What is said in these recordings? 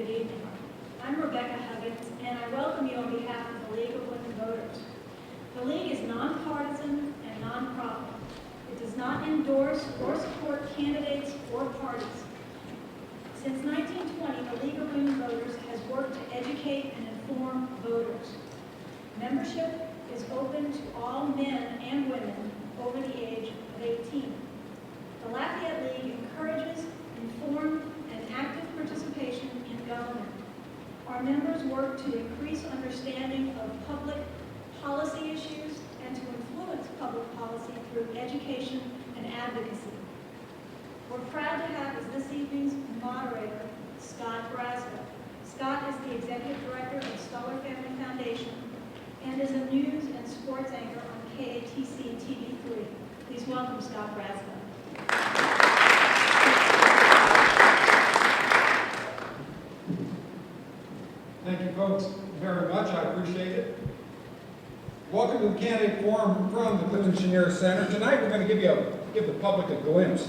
good evening. I'm Rebecca Huggins, and I welcome you on behalf of the League of Women Voters. The League is nonpartisan and nonprofit. It does not endorse or support candidates or parties. Since 1920, the League of Women Voters has worked to educate and inform voters. Membership is open to all men and women over the age of 18. The Lafayette League encourages informed and active participation in government. Our members work to increase understanding of public policy issues and to influence public policy through education and advocacy. We're proud to have as this evening's moderator, Scott Brasco. Scott is the Executive Director of Stoller Family Foundation and is a news and sports anchor on KATC TV3. Please welcome Scott Brasco. Thank you, folks, very much. I appreciate it. Welcome to the Candidate Forum from the Clinton Chenier Center. Tonight, we're going to give the public a glimpse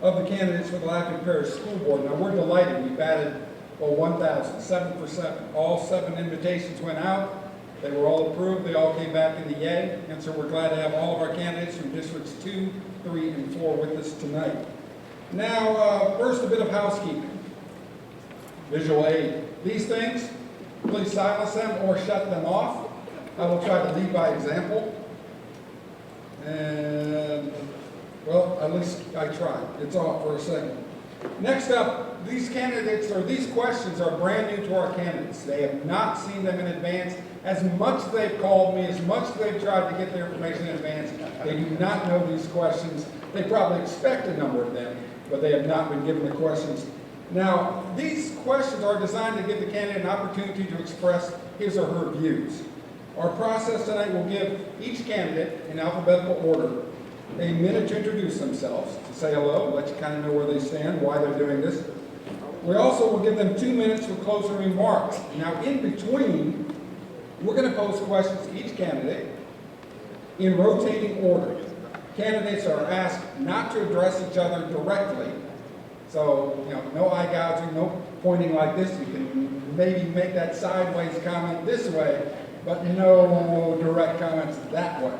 of the candidates for the Lafayette Parish School Board. Now, we're delighted. We batted 1,000, 7%. All 7 invitations went out. They were all approved. They all came back in the yay. And so we're glad to have all of our candidates from districts 2, 3, and 4 with us tonight. Now, first, a bit of housekeeping. Visual aid. These things, please silence them or shut them off. I will try to lead by example. And, well, at least I tried. It's off for a second. Next up, these candidates, or these questions are brand new to our candidates. They have not seen them in advance. As much as they've called me, as much as they've tried to get their information in advance, they do not know these questions. They probably expect a number of them, but they have not been given the questions. Now, these questions are designed to give the candidate an opportunity to express his or her views. Our process tonight will give each candidate, in alphabetical order, a minute to introduce themselves, to say hello, let you kind of know where they stand, why they're doing this. We also will give them 2 minutes for closing remarks. Now, in between, we're going to pose questions to each candidate in rotating order. Candidates are asked not to address each other directly. So, no eye gouging, no pointing like this. You can maybe make that sideways comment this way, but no direct comments that way.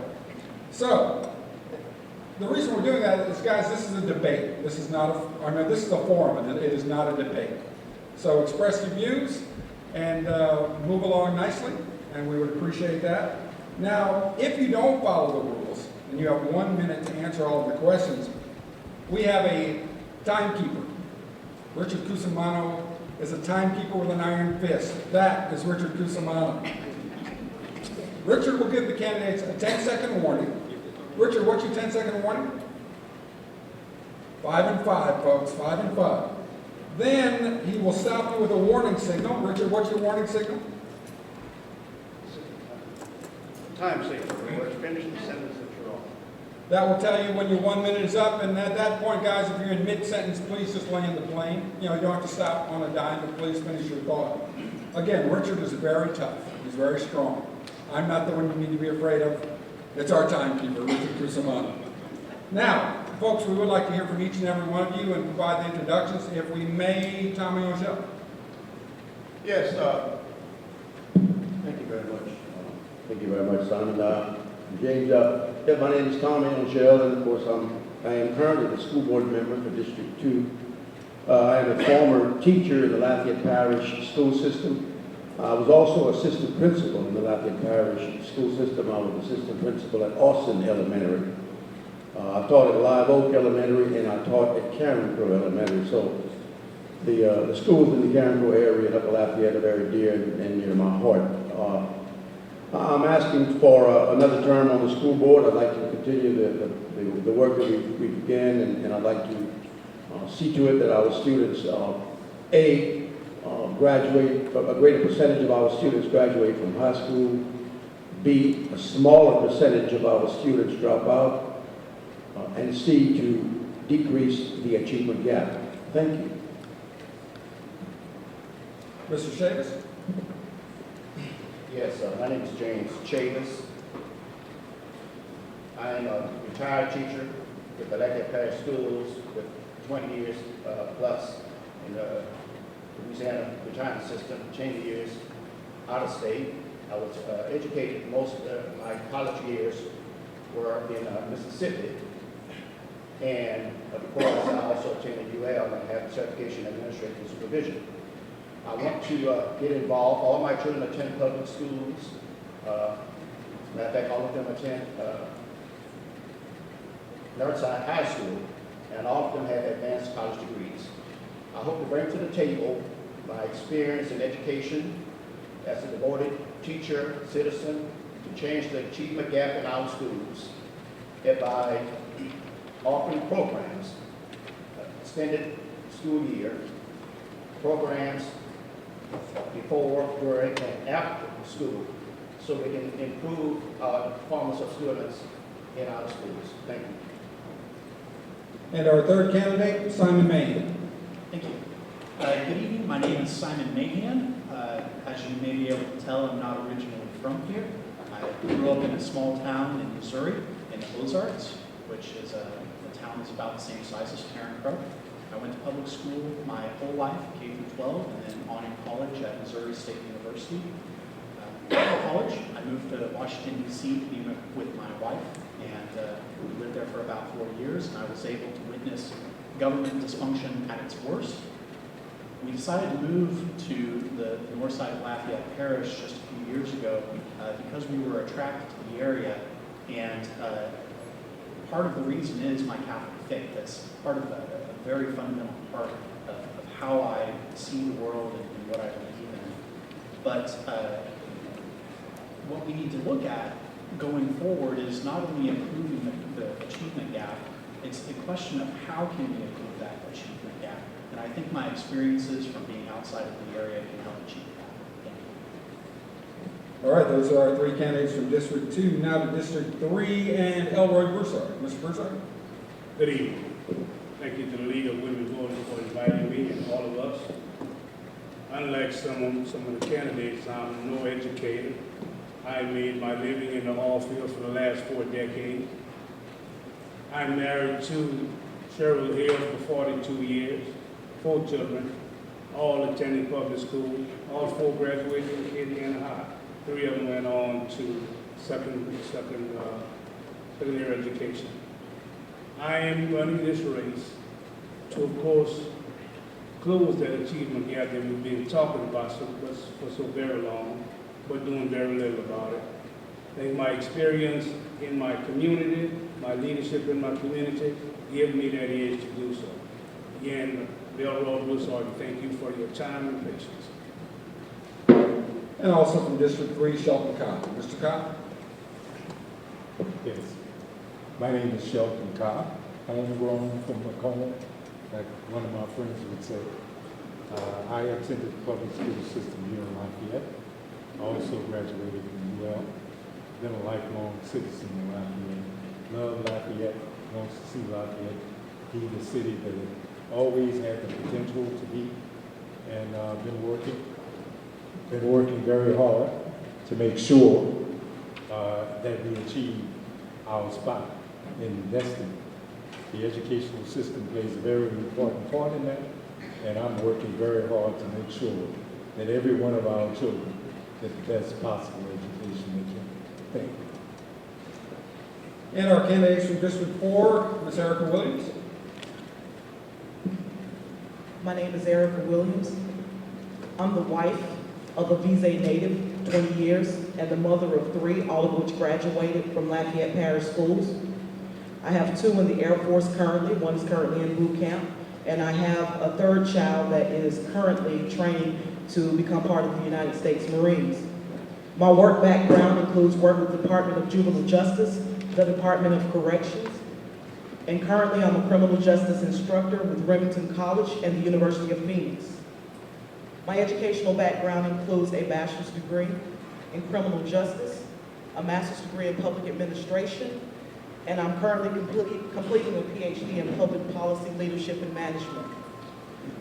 So, the reason we're doing that is, guys, this is a debate. This is not this is a forum, and it is not a debate. So express your views and move along nicely, and we would appreciate that. Now, if you don't follow the rules, and you have 1 minute to answer all of the questions, we have a timekeeper. Richard Cusimano is a timekeeper with an iron fist. That is Richard Cusimano. Richard will give the candidates a 10-second warning. Richard, what's your 10-second warning? 5 and 5, folks, 5 and 5. Then he will stop you with a warning signal. Richard, what's your warning signal? Time signal. Finish the sentence that you're on. That will tell you when your 1 minute is up, and at that point, guys, if you're in mid-sentence, please just land the plane. You don't have to stop on a dime, but please finish your thought. Again, Richard is very tough. He's very strong. I'm not the one you need to be afraid of. It's our timekeeper, Richard Cusimano. Now, folks, we would like to hear from each and every one of you and provide the introductions. If we may, Tommy O'Shell. Yes, thank you very much. Thank you very much, Simon. James, my name is Tommy O'Shell, and of course I am currently the school board member for District 2. I am a former teacher in the Lafayette Parish school system. I was also assistant principal in the Lafayette Parish school system. I was assistant principal at Austin Elementary. I taught at Live Oak Elementary, and I taught at Karen Crow Elementary. So the schools in the Karen Crow area in Upper Lafayette are very dear and near my heart. I'm asking for another term on the school board. I'd like to continue the work that we began, and I'd like to see to it that our students, graduate, a greater percentage of our students graduate from high school, B, a smaller percentage of our students drop out, and C, to decrease the achievement gap. Thank you. Mr. Chavis? Yes, my name is James Chavis. I am a retired teacher with the Lafayette Parish Schools with 20 years plus in Louisiana retirement system, change years out of state. I was educated, most of my college years were in Mississippi. And of course, I also attended UL and have certification in administrative supervision. I want to get involved. All my children attend public schools. As a matter of fact, all of them attend Northside High School, and all of them have advanced college degrees. I hope to bring to the table my experience in education as a devoted teacher, citizen, to change the achievement gap in our schools and by offering programs, extended school year, programs before, during, and after school, so we can improve the performance of students in our schools. Thank you. And our third candidate, Simon Mahan. Thank you. Good evening. My name is Simon Mahan. As you may be able to tell, I'm not originally from here. I grew up in a small town in Missouri, in the Ozarks, which is the town is about the same size as Karen Crow. I went to public school my whole life, K through 12, and then on in college at Missouri State University. After college, I moved to Washington, D.C. to be with my wife, and we lived there for about 4 years, and I was able to witness government dysfunction at its worst. We decided to move to the north side of Lafayette Parish just a few years ago because we were attracted to the area, and part of the reason is my Catholic faith. That's part of a very fundamental part of how I see the world and what I believe in. But what we need to look at going forward is not only improving the achievement gap, it's the question of how can we improve that achievement gap. And I think my experiences from being outside of the area can help achieve that. Thank you. All right, those are our three candidates from District 2. Now to District 3 and Elroy Broussard. Mr. Broussard. Good evening. Thank you to the League of Women Voters for inviting me and all of us. Unlike some of the candidates, I'm no educator. I made my living in the oil field for the last 4 decades. I'm married to Cheryl Hill for 42 years, 4 children, all attending public school. All 4 graduated from Indiana High. 3 of them went on to secondary education. I am running this race to, of course, close that achievement gap that we've been talking about for so very long, but doing very little about it. I think my experience in my community, my leadership in my community, give me that edge to do so. Again, Elroy Broussard, thank you for your time and patience. And also from District 3, Shelton Cobb. Mr. Cobb. Yes. My name is Shelton Cobb. Homegrown from Macomb, like one of my friends would say. I attended the public school system here in Lafayette. I also graduated from UL. Been a lifelong citizen in Lafayette. Love Lafayette, wants to see Lafayette be the city that it always had the potential to be. And been working very hard to make sure that we achieve our spot in destiny. The educational system plays a very important part in that, and I'm working very hard to make sure that every one of our children get the best possible education they can. Thank you. And our candidates from District 4, Ms. Erica Williams. My name is Erica Williams. I'm the wife of a Visa native, 20 years, and the mother of 3, all of which graduated from Lafayette Parish Schools. I have 2 in the Air Force currently. One is currently in boot camp, and I have a 3rd child that is currently training to become part of the United States Marines. My work background includes work with the Department of Juvenile Justice, the Department of Corrections, and currently I'm a criminal justice instructor with Remington College and the University of Phoenix. My educational background includes a bachelor's degree in criminal justice, a master's degree in public administration, and I'm currently completing a PhD in public policy, leadership, and management.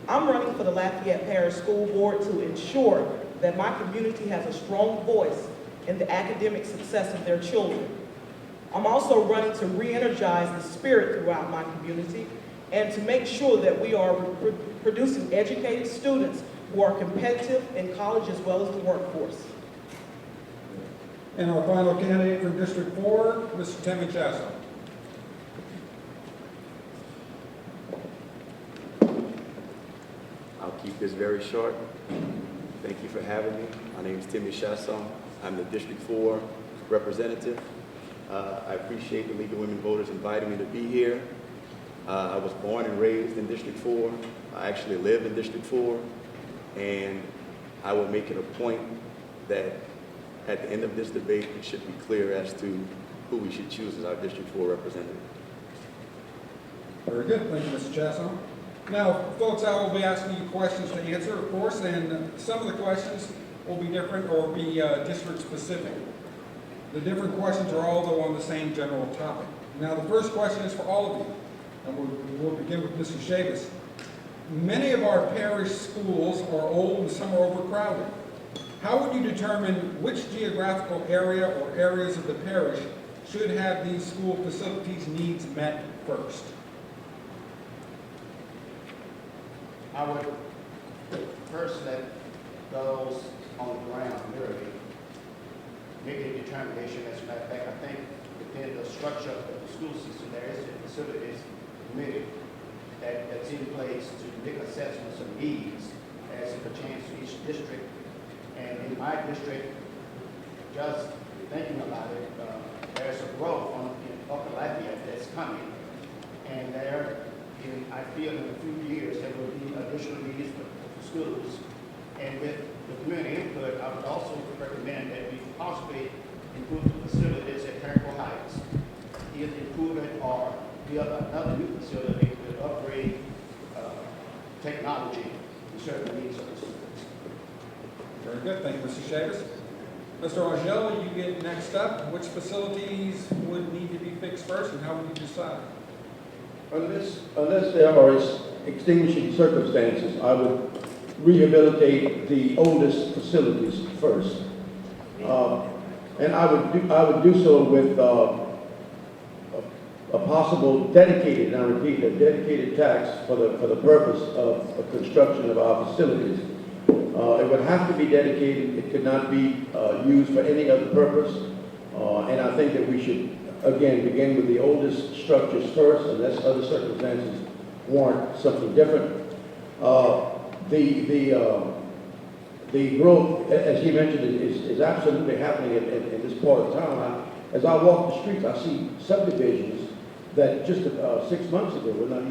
I'm running for the Lafayette Parish School Board to ensure that my community has a strong voice in the academic success of their children. I'm also running to re-energize the spirit throughout my community and to make sure that we are producing educated students who are competitive in college as well as the workforce. And our final candidate for District 4, Mr. Timmy Chasso. I'll keep this very short. Thank you for having me. My name is Timmy Chasson. I'm the District 4 representative. I appreciate the League of Women Voters inviting me to be here. I was born and raised in District 4. I actually live in District 4. And I will make it a point that at the end of this debate, it should be clear as to who we should choose as our District 4 representative. Very good. Thank you, Mr. Chasson. Now, folks, I will be asking you questions to answer, of course, and some of the questions will be different or be district specific. The different questions are all, though, on the same general topic. Now, the first question is for all of you, and we'll begin with Mr. Chavis. Many of our parish schools are old and some are overcrowded. How would you determine which geographical area or areas of the parish should have these school facilities needs met first? I would first let those on the ground really make a determination. As a matter of fact, I think within the structure of the school system, there is a facilities committee that's in place to make assessments of needs as it pertains to each district. And in my district, just thinking about it, there's a growth in Upper Lafayette that's coming, and I feel in a few years there will be additional needs for schools. And with the community input, I would also recommend that we possibly improve the facilities at Carrico Heights, either improve it or build another new facility with upgrade technology to serve the needs of the students. Very good. Thank you, Mr. Chavis. Mr. Angel, you get next up. Which facilities would need to be fixed first, and how would you decide? Unless there are extinguishing circumstances, I would rehabilitate the oldest facilities first. And I would do so with a possible dedicated, and I repeat, a dedicated tax for the purpose of construction of our facilities. It would have to be dedicated. It could not be used for any other purpose. And I think that we should, again, begin with the oldest structures first, unless other circumstances warrant something different. The growth, as he mentioned, is absolutely happening in this part of town. As I walk the streets, I see subdivisions that just 6 months ago were not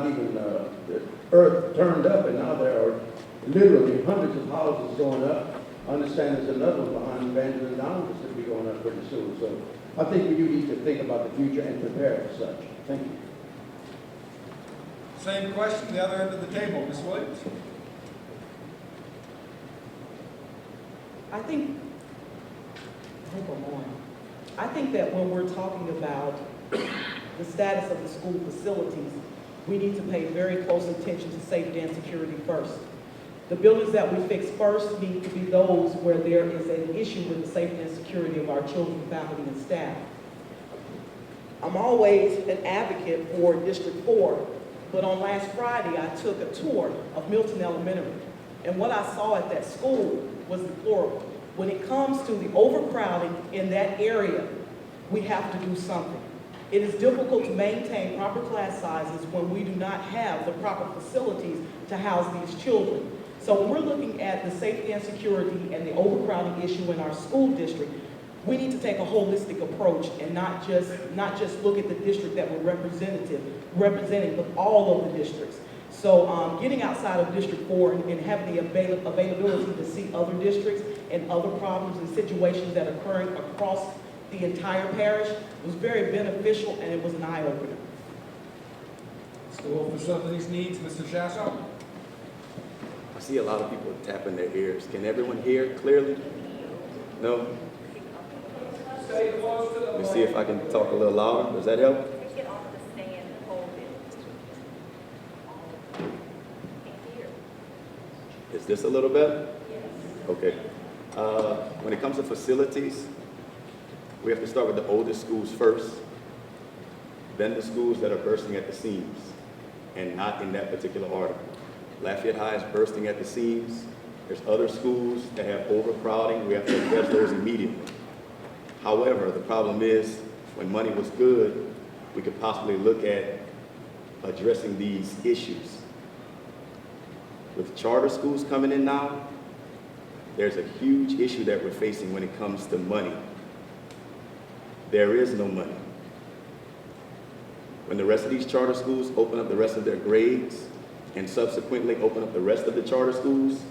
even earth turned up, and now there are literally hundreds of houses going up. I understand there's another one behind Evangeline Downs that's going to be going up pretty soon. So I think we do need to think about the future and prepare for such. Thank you. Same question, the other end of the table, Ms. Williams. I think that when we're talking about the status of the school facilities, we need to pay very close attention to safety and security first. The buildings that we fix first need to be those where there is an issue with the safety and security of our children, faculty, and staff. I'm always an advocate for District 4, but on last Friday I took a tour of Milton Elementary, and what I saw at that school was deplorable. When it comes to the overcrowding in that area, we have to do something. It is difficult to maintain proper class sizes when we do not have the proper facilities to house these children. So when we're looking at the safety and security and the overcrowding issue in our school district, we need to take a holistic approach and not just look at the district that we're representing, but all of the districts. So getting outside of District 4 and having the availability to see other districts and other problems and situations that are occurring across the entire parish was very beneficial, and it was an eye-opener. School facilities needs, Mr. Chasso. I see a lot of people tapping their ears. Can everyone hear clearly? No? Let me see if I can talk a little louder. Does that help? Get off the stand and hold it. Can't hear. Is this a little better? Yes. Okay. When it comes to facilities, we have to start with the oldest schools first, then the schools that are bursting at the seams, and not in that particular order. Lafayette High is bursting at the seams. There's other schools that have overcrowding. We have to address those immediately. However, the problem is, when money was good, we could possibly look at addressing these issues. With charter schools coming in now, there's a huge issue that we're facing when it comes to money. There is no money. When the rest of these charter schools open up the rest of their grades and subsequently open up the rest of the charter schools,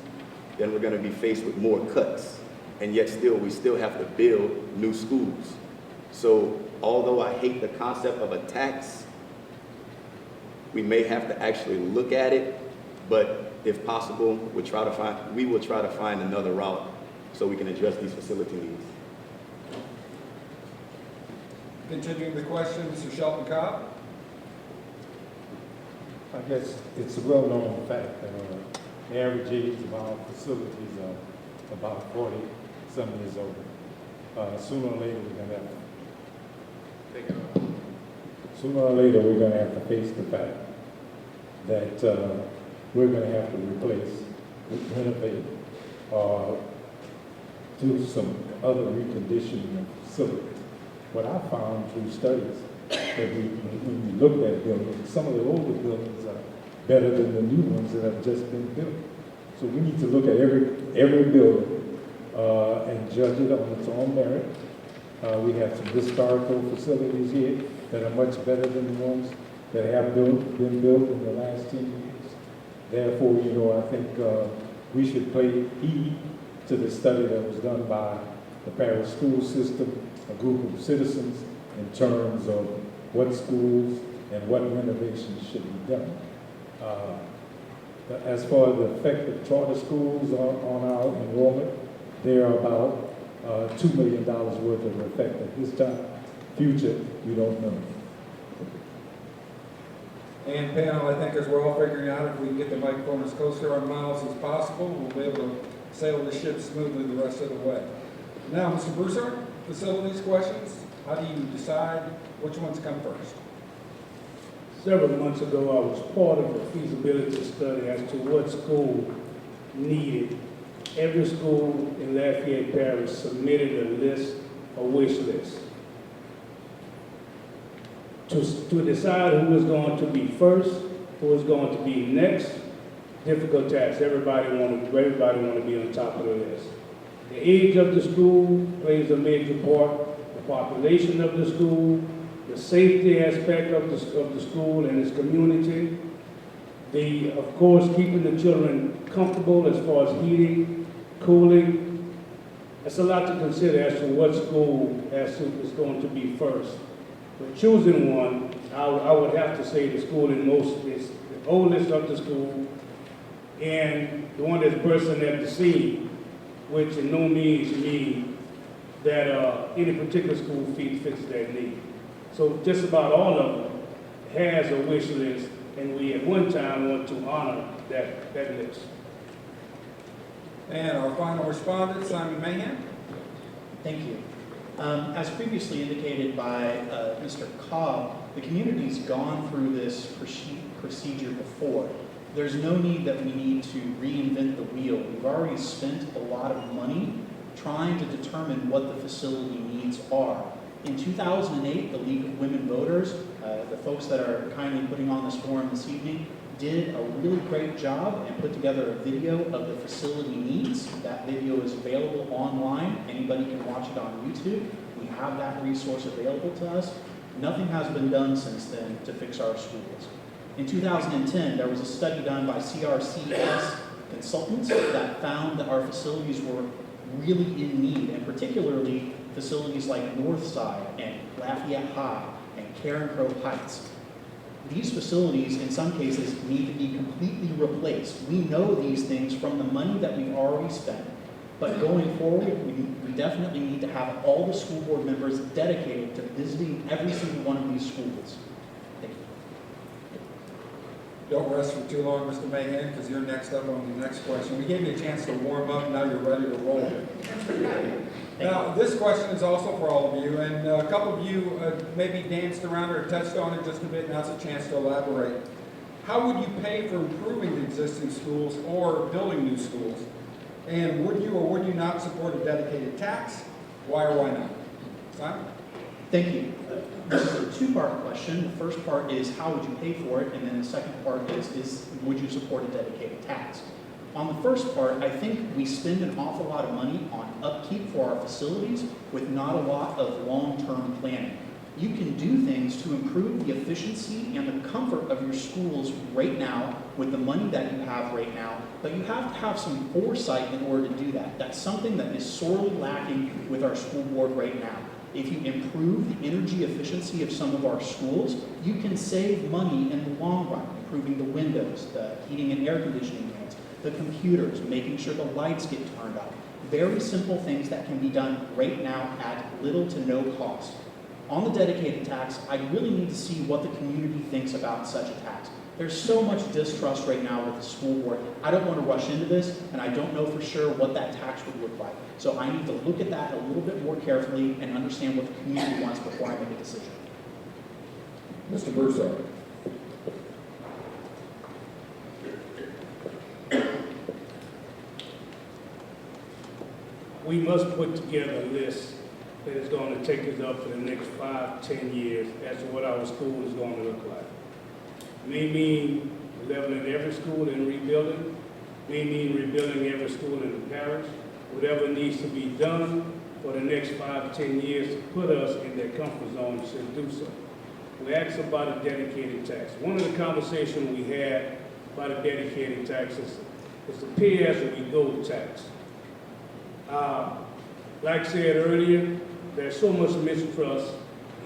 then we're going to be faced with more cuts. And yet still, we still have to build new schools. So although I hate the concept of a tax, we may have to actually look at it, but if possible, we will try to find another route so we can address these facility needs. Continuing the question, Mr. Shelton Cobb. I guess it's a well-known fact that the average age of our facilities are about 40-some years old. Sooner or later, we're going to have to face the fact that we're going to have to replace, renovate, or do some other reconditioning of facilities. What I found through studies that when we looked at buildings, some of the older buildings are better than the new ones that have just been built. So we need to look at every building and judge it on its own merit. We have some historical facilities here that are much better than the ones that have been built in the last 10 years. Therefore, I think we should pay heed to the study that was done by the parish school system, a group of citizens, in terms of what schools and what renovations should be done. As far as the effect of charter schools on our enrollment, they are about $2 million worth of effect at this time. Future, we don't know. And panel, I think as we're all figuring out, if we can get the microphone as close to our mouths as possible, we'll be able to sail the ship smoothly the rest of the way. Now, Mr. Broussard, facilities questions. How do you decide which ones come first? Several months ago, I was part of a feasibility study as to what school needed. Every school in Lafayette Parish submitted a list, a wish list. To decide who was going to be first, who was going to be next, difficult task. Everybody want to be on top of the list. The age of the school plays a major part, the population of the school, the safety aspect of the school and its community, of course, keeping the children comfortable as far as heating, cooling. It's a lot to consider as to what school is going to be first. But choosing one, I would have to say the school is the oldest of the school and the one that's bursting at the seam, which in no means means that any particular school fits that need. So just about all of them has a wish list, and we at one time want to honor that list. And our final respondent, Simon Mahan. Thank you. As previously indicated by Mr. Cobb, the community's gone through this procedure before. There's no need that we need to reinvent the wheel. We've already spent a lot of money trying to determine what the facility needs are. In 2008, the League of Women Voters, the folks that are kindly putting on this forum this evening, did a really great job and put together a video of the facility needs. That video is available online. Anybody can watch it on YouTube. We have that resource available to us. Nothing has been done since then to fix our schools. In 2010, there was a study done by CRCS consultants that found that our facilities were really in need, and particularly facilities like Northside and Lafayette High and Karen Crow Heights. These facilities, in some cases, need to be completely replaced. We know these things from the money that we've already spent. But going forward, we definitely need to have all the school board members dedicated to visiting every single one of these schools. Thank you. Don't rest for too long, Mr. Mahan, because you're next up on the next question. We gave you a chance to warm up, now you're ready to roll. Now, this question is also for all of you, and a couple of you maybe danced around or touched on it just a bit. Now's a chance to elaborate. how would you pay for improving the existing schools or building new schools? And would you or would you not support a dedicated tax? Why or why not? Simon? Thank you. This is a two-part question. The first part is how would you pay for it? And then the second part is would you support a dedicated tax? On the first part, I think we spend an awful lot of money on upkeep for our facilities with not a lot of long-term planning. You can do things to improve the efficiency and the comfort of your schools right now with the money that you have right now, but you have to have some foresight in order to do that. That's something that is sorely lacking with our school board right now. If you improve the energy efficiency of some of our schools, you can save money in the long run, improving the windows, the heating and air conditioning units, the computers, making sure the lights get turned up. Very simple things that can be done right now at little to no cost. On the dedicated tax, I really need to see what the community thinks about such a tax. There's so much distrust right now with the school board. I don't want to rush into this, and I don't know for sure what that tax would look like. So I need to look at that a little bit more carefully and understand what the community wants before I make a decision. Mr. Broussard. We must put together a list that is going to take us up for the next 5-10 years as to what our school is going to look like. May mean leveling every school and rebuilding. May mean rebuilding every school in the parish. Whatever needs to be done for the next 5-10 years to put us in that comfort zone should do so. We asked about a dedicated tax. One of the conversations we had about a dedicated tax is the pay as we go tax. Like I said earlier, there's so much mistrust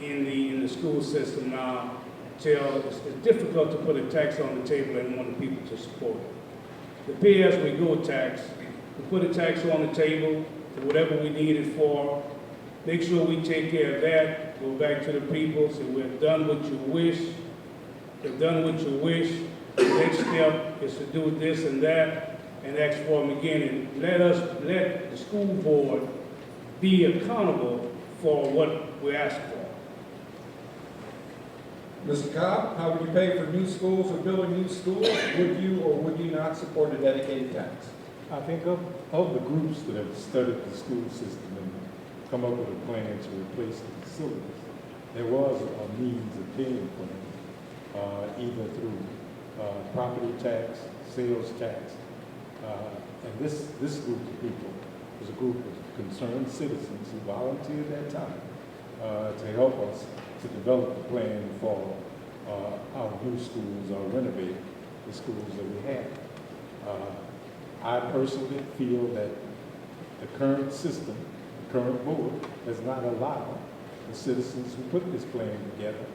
in the school system now till it's difficult to put a tax on the table and want people to support it. The pay as we go tax, we put a tax on the table for whatever we need it for, make sure we take care of that, go back to the people, say we've done what you wish, we've done what you wish, the next step is to do this and that, and ask for them again, and let the school board be accountable for what we ask for. Mr. Cobb, how would you pay for new schools or building new schools? Would you or would you not support a dedicated tax? I think of the groups that have studied the school system and come up with a plan to replace the facilities, there was a means of paying for them, either through property tax, sales tax, and this group of people was a group of concerned citizens who volunteered their time to help us to develop a plan for our new schools or renovate the schools that we have. I personally feel that the current system, the current board, does not allow the citizens who put this plan together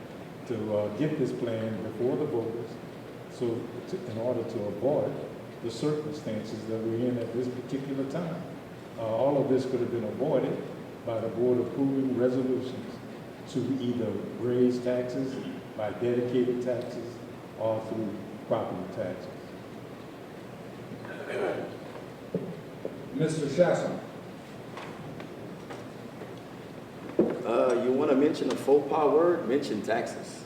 to get this plan before the voters, in order to avoid the circumstances that we're in at this particular time. All of this could have been avoided by the board approving resolutions to either raise taxes by dedicated taxes or through property taxes. Mr. Shasson. You want to mention a faux pas word? Mention taxes.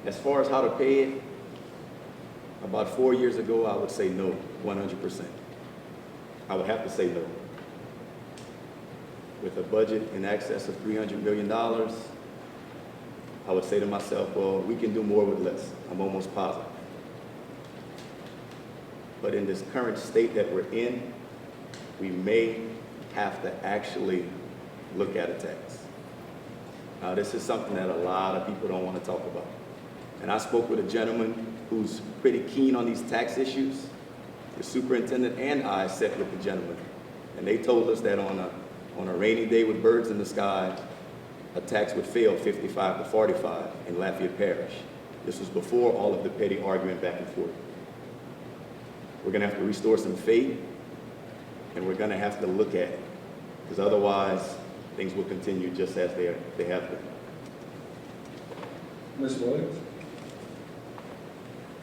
As far as how to pay it, about 4 years ago, I would say no, 100%. I would have to say no. With a budget in excess of $300 million, I would say to myself, well, we can do more with less. I'm almost positive. But in this current state that we're in, we may have to actually look at a tax. Now, this is something that a lot of people don't want to talk about. And I spoke with a gentleman who's pretty keen on these tax issues. The superintendent and I sat with the gentleman, and they told us that on a rainy day with birds in the sky, a tax would fail 55 to 45 in Lafayette Parish. This was before all of the petty argument back and forth. We're gonna have to restore some faith, and we're gonna have to look at it, because otherwise things will continue just as they have been. Ms. Williams.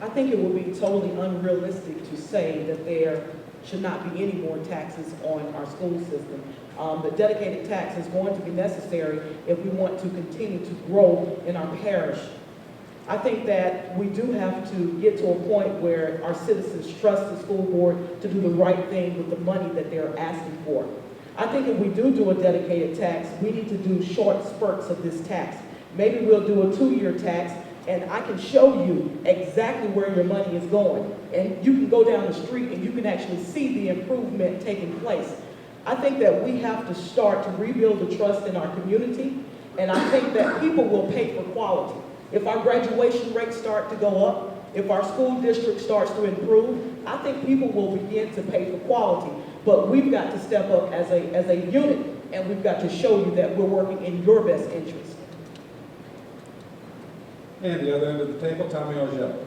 I think it would be totally unrealistic to say that there should not be any more taxes on our school system. The dedicated tax is going to be necessary if we want to continue to grow in our parish. I think that we do have to get to a point where our citizens trust the school board to do the right thing with the money that they're asking for. I think if we do a dedicated tax, we need to do short spurts of this tax. Maybe we'll do a 2-year tax, and I can show you exactly where your money is going. And you can go down the street and you can actually see the improvement taking place. I think that we have to start to rebuild the trust in our community, and I think that people will pay for quality. If our graduation rates start to go up, if our school district starts to improve, I think people will begin to pay for quality. But we've got to step up as a unit, and we've got to show you that we're working in your best interest. And the other end of the table, Tommy Orgel.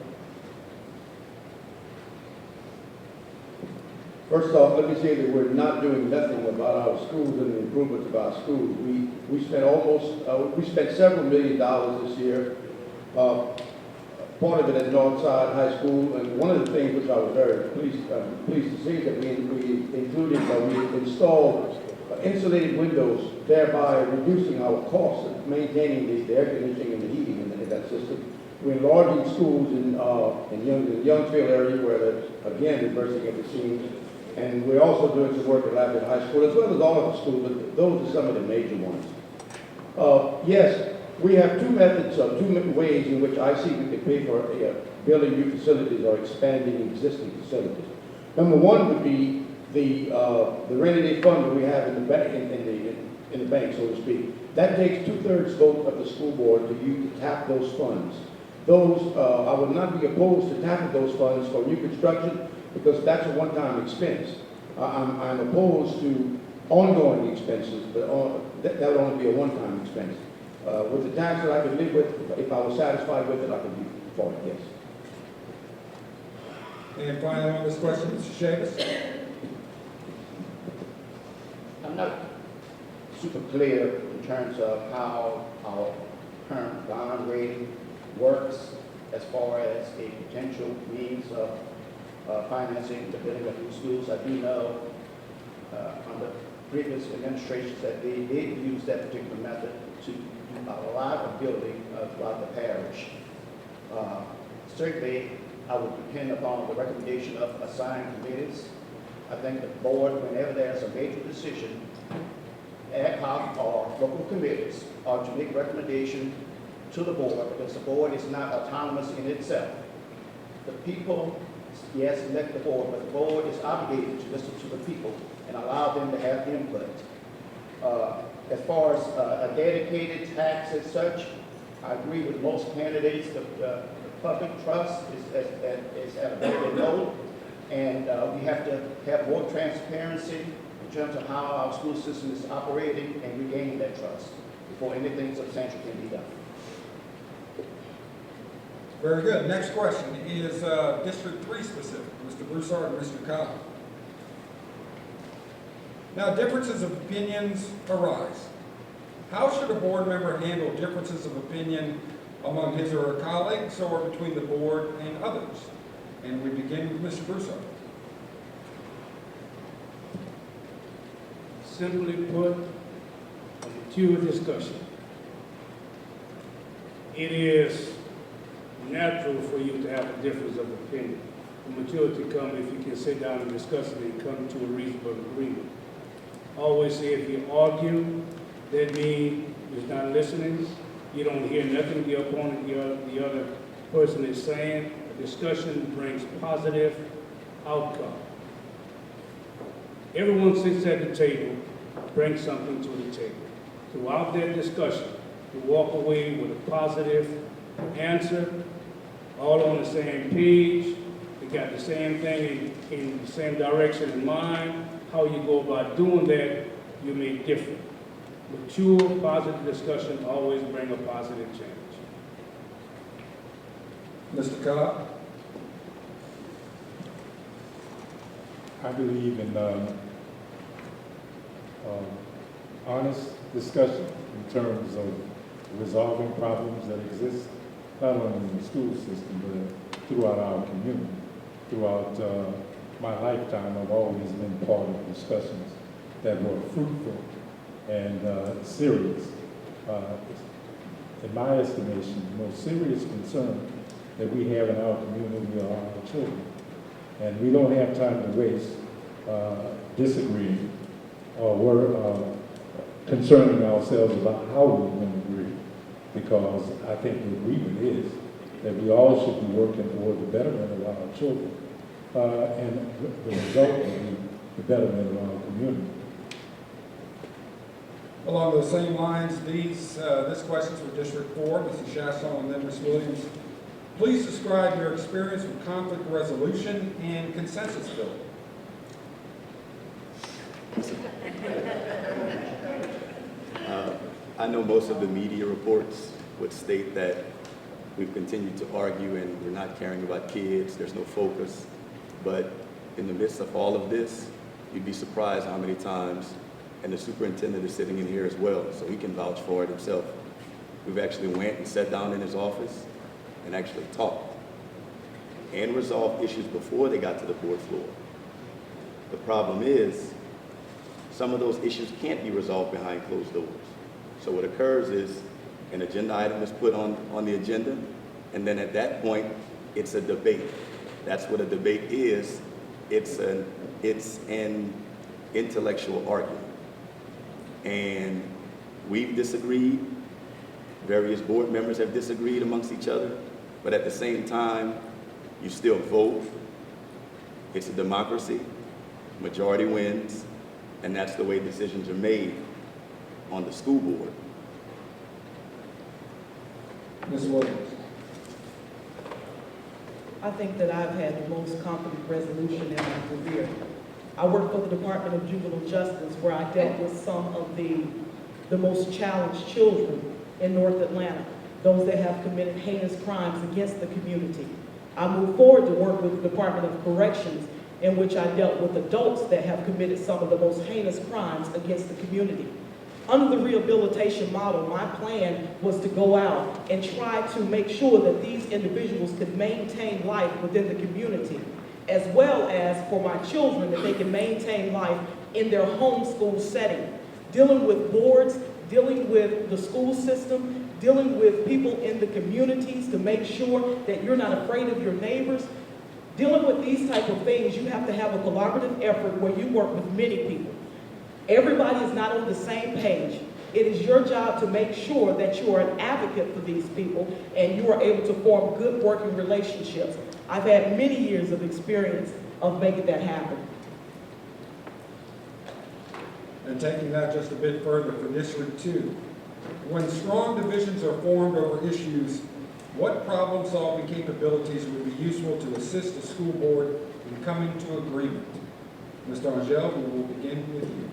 First off, let me say that we're not doing nothing about our schools and the improvements of our schools. We spent several $1 million this year. Part of it at Northside High School, and one of the things which I was very pleased to see is that we installed insulated windows, thereby reducing our costs of maintaining the air conditioning and the heating in that system. We're enlarging schools in the Youngsville area where there's, again, they're bursting at the seams. And we're also doing some work at Lafayette High School, as well as all of the schools, but those are some of the major ones. Yes, we have two methods, two ways in which I see we can pay for building new facilities or expanding existing facilities. Number one would be the rainy day fund that we have in the bank, in the bank, so to speak. That takes 2/3 vote of the school board to tap those funds. I would not be opposed to tapping those funds for new construction, because that's a one-time expense. I'm opposed to ongoing expenses, but that would only be a one-time expense. With the tax that I could live with, if I was satisfied with it, I could be for it, yes. And finally on this question, Mr. Chavis. I'm not super clear in terms of how our current bond rating works as far as a potential means of financing the building of new schools. I do know under previous administrations that they did use that particular method to do a lot of building throughout the parish. Certainly, I would depend upon the recommendation of assigned committees. I think the board, whenever there's a major decision, ad hoc or local committees are to make a recommendation to the board, because the board is not autonomous in itself. The people, yes, elect the board, but the board is obligated to listen to the people and allow them to have input. As far as a dedicated tax as such, I agree with most candidates. The public trust is at a very low, and we have to have more transparency in terms of how our school system is operating and regaining that trust before anything substantial can be done. Very good. Next question is District 3 specific, Mr. Broussard and Mr. Cobb. Now, differences of opinions arise. How should a board member handle differences of opinion among his or her colleagues or between the board and others? And we begin with Mr. Broussard. Simply put, a mature discussion. It is natural for you to have a difference of opinion. The maturity comes if you can sit down and discuss it and come to a reasonable agreement. Always say if you argue, that means you're not listening, you don't hear nothing the opponent, the other person is saying. A discussion brings positive outcome. Everyone sits at the table, brings something to the table. Throughout that discussion, you walk away with a positive answer, all on the same page, they got the same thing in the same direction in mind. How you go about doing that, you may differ. Mature, positive discussion always bring a positive change. Mr. Cobb. I believe in honest discussion in terms of resolving problems that exist, not only in the school system, but throughout our community. Throughout my lifetime, I've always been part of discussions that were fruitful and serious. in my estimation, the most serious concern that we have in our community are our children. And we don't have time to waste disagreeing or we're concerning ourselves about how we're going to agree. Because I think the agreement is that we all should be working toward the betterment of our children and the result will be the betterment of our community. Along those same lines, this question's for District 4, Mrs. Chasson and then Ms. Williams. Please describe your experience with conflict resolution and consensus building. I know most of the media reports would state that we've continued to argue and we're not caring about kids, there's no focus. But in the midst of all of this, you'd be surprised how many times, and the superintendent is sitting in here as well, so he can vouch for it himself. We've actually went and sat down in his office and actually talked and resolved issues before they got to the board floor. The problem is, some of those issues can't be resolved behind closed doors. So what occurs is an agenda item is put on the agenda, and then at that point, it's a debate. That's what a debate is. It's an intellectual argument. And we've disagreed, various board members have disagreed amongst each other, but at the same time, you still vote. It's a democracy, majority wins, and that's the way decisions are made on the school board. Ms. Williams. I think that I've had the most conflict resolution in my career. I worked for the Department of Juvenile Justice where I dealt with some of the most challenged children in North Atlanta, those that have committed heinous crimes against the community. I moved forward to work with the Department of Corrections in which I dealt with adults that have committed some of the most heinous crimes against the community. Under the rehabilitation model, my plan was to go out and try to make sure that these individuals could maintain life within the community, as well as for my children that they can maintain life in their homeschool setting, dealing with boards, dealing with the school system, dealing with people in the communities to make sure that you're not afraid of your neighbors. Dealing with these type of things, you have to have a collaborative effort where you work with many people. Everybody is not on the same page. It is your job to make sure that you are an advocate for these people and you are able to form good working relationships. I've had many years of experience of making that happen. And taking that just a bit further for District 2, when strong divisions are formed over issues, what problem-solving capabilities would be useful to assist the school board in coming to agreement? Mr. Angel, we will begin with you.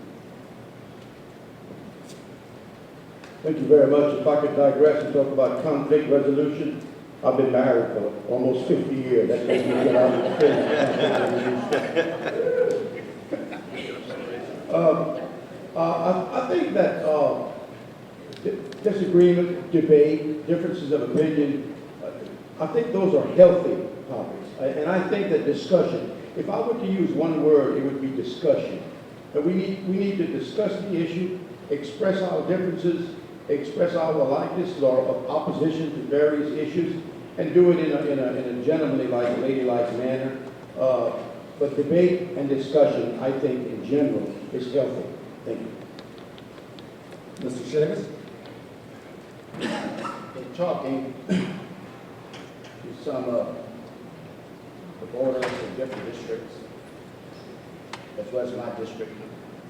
Thank you very much. If I could digress and talk about conflict resolution, I've been married for almost 50 years. That makes me get out of the I think that disagreement, debate, differences of opinion, I think those are healthy topics. And I think that discussion, if I were to use one word, it would be discussion. But we need to discuss the issue, express our differences, express our likeness or opposition to various issues, and do it in a gentlemanly-like, ladylike manner. But debate and discussion, I think, in general, is healthy. Thank you. Mr. Sheamus? In talking to some of the voters in different districts, as well as my district,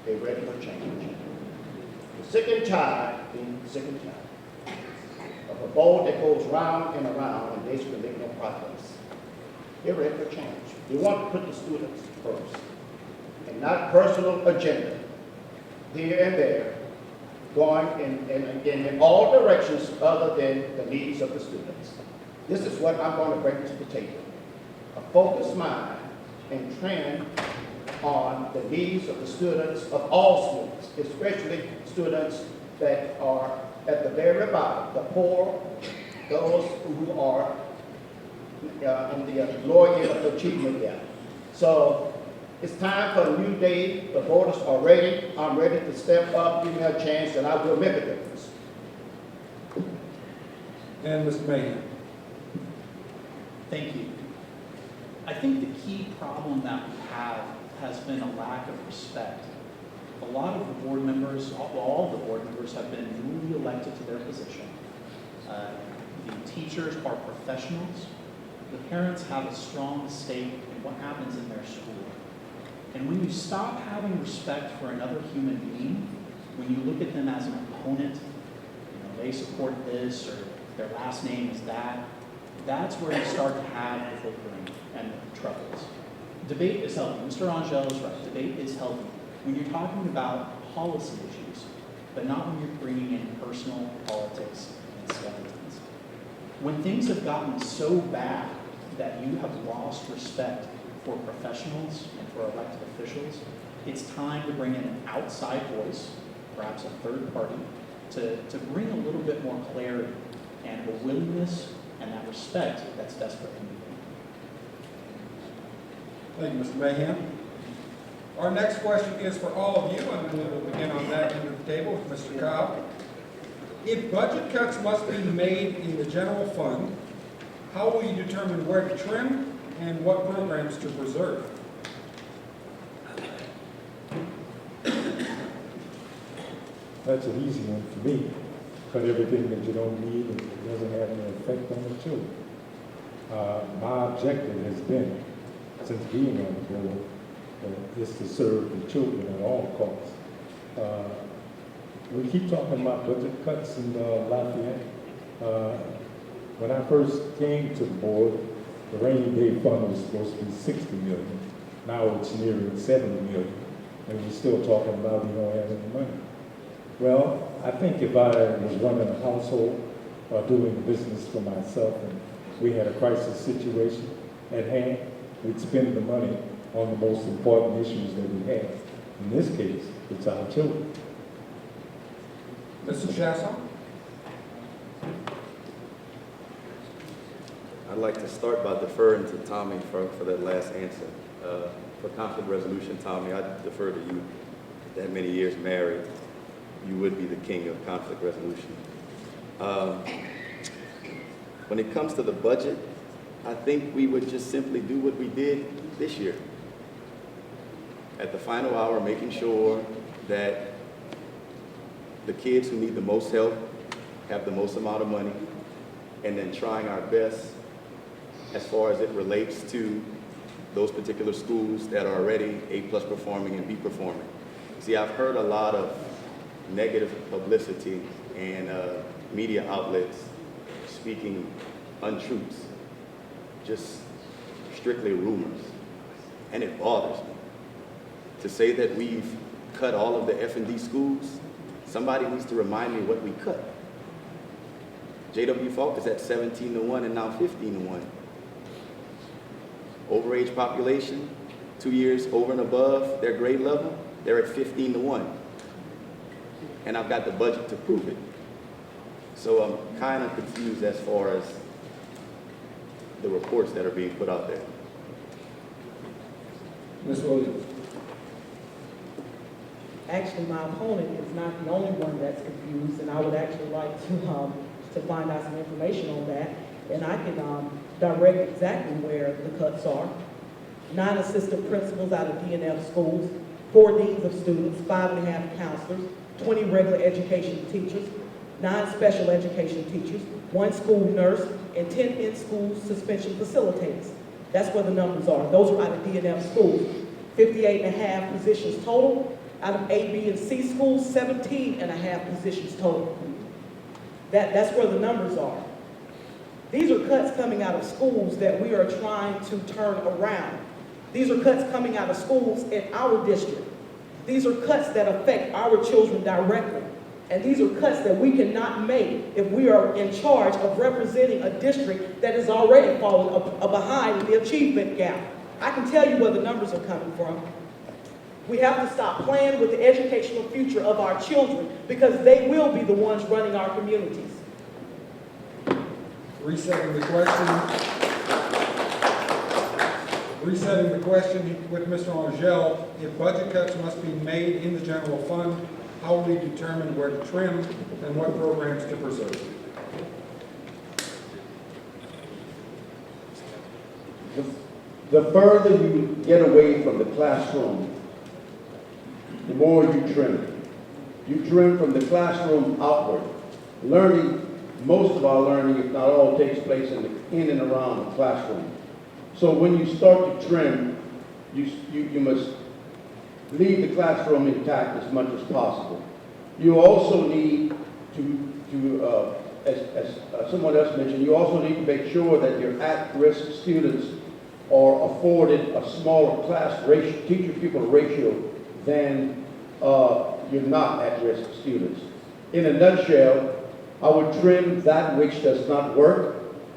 they're ready for change. The sick and tired, of a ball that goes round and around and basically make no progress. They're ready for change. They want to put the students first, and not personal agenda here and there, going in all directions other than the needs of the students. This is what I'm going to bring to the table. A focused mind and training on the needs of the students, of all students, especially students that are at the very bottom, the poor, those who are in the lower end of the achievement gap. So it's time for a new day. The voters are ready. I'm ready to step up, give me a chance, and I will make a difference. And Mr. Mahan. Thank you. I think the key problem that we have has been a lack of respect. A lot of the board members, all the board members have been newly elected to their position. The teachers are professionals. The parents have a strong stake in what happens in their school. And when you stop having respect for another human being, when you look at them as an opponent, they support this or their last name is that, that's where you start to have the bickering and the troubles. Debate is healthy. Mr. Angel is right. Debate is healthy when you're talking about policy issues, but not when you're bringing in personal politics and skeletons. When things have gotten so bad that you have lost respect for professionals and for elected officials, it's time to bring in an outside voice, perhaps a third party, to bring a little bit more clarity and a willingness and that respect that's desperately needed. Thank you, Mr. Mahan. Our next question is for all of you, and then we'll begin on that end of the table with Mr. Cobb. If budget cuts must be made in the general fund, how will you determine where to trim and what programs to preserve? That's an easy one for me. Cut everything that you don't need and it doesn't have any effect on the children. My objective has been, since being on the board, is to serve the children at all costs. We keep talking about budget cuts in Lafayette. When I first came to the board, the rainy day fund was supposed to be 60 million. Now it's nearing 70 million, and we're still talking about we don't have any money. Well, I think if I was running a household or doing business for myself and we had a crisis situation at hand, we'd spend the money on the most important issues that we have. In this case, it's our children. Mr. Chasson? I'd like to start by deferring to Tommy for that last answer. For conflict resolution, Tommy, I defer to you. That many years married, you would be the king of conflict resolution. When it comes to the budget, I think we would just simply do what we did this year. At the final hour, making sure that the kids who need the most help have the most amount of money, and then trying our best as far as it relates to those particular schools that are already A+ performing and B performing. See, I've heard a lot of negative publicity and media outlets speaking untruths, just strictly rumors, and it bothers me. To say that we've cut all of the F&D schools, somebody needs to remind me what we cut. J.W. Falk is at 17-1 and now 15-1. Overage population, 2 years over and above their grade level, they're at 15-1. And I've got the budget to prove it. So I'm kind of confused as far as the reports that are being put out there. Ms. Williams? Actually, my opponent is not the only one that's confused, and I would actually like to find out some information on that. And I can direct exactly where the cuts are. 9 assistant principals out of DNF schools, 4 deans of students, 5.5 counselors, 20 regular education teachers, 9 special education teachers, 1 school nurse, and 10 in-school suspension facilitators. That's where the numbers are. Those are out of DNF schools. 58.5 positions total. Out of A, B, and C schools, 17.5 positions total. That's where the numbers are. These are cuts coming out of schools that we are trying to turn around. These are cuts coming out of schools in our district. These are cuts that affect our children directly. And these are cuts that we cannot make if we are in charge of representing a district that is already falling behind in the achievement gap. I can tell you where the numbers are coming from. We have to stop playing with the educational future of our children because they will be the ones running our communities. Resetting the question with Mr. Angel, if budget cuts must be made in the general fund, how will you determine where to trim and what programs to preserve? The further you get away from the classroom, the more you trim. You trim from the classroom outward. Learning, most of our learning, if not all, takes place in and around the classroom. So when you start to trim, you must leave the classroom intact as much as possible. You also need as someone else mentioned, you also need to make sure that your at-risk students are afforded a smaller class ratio, teacher-pupil ratio than your not at-risk students. In a nutshell, I would trim that which does not work,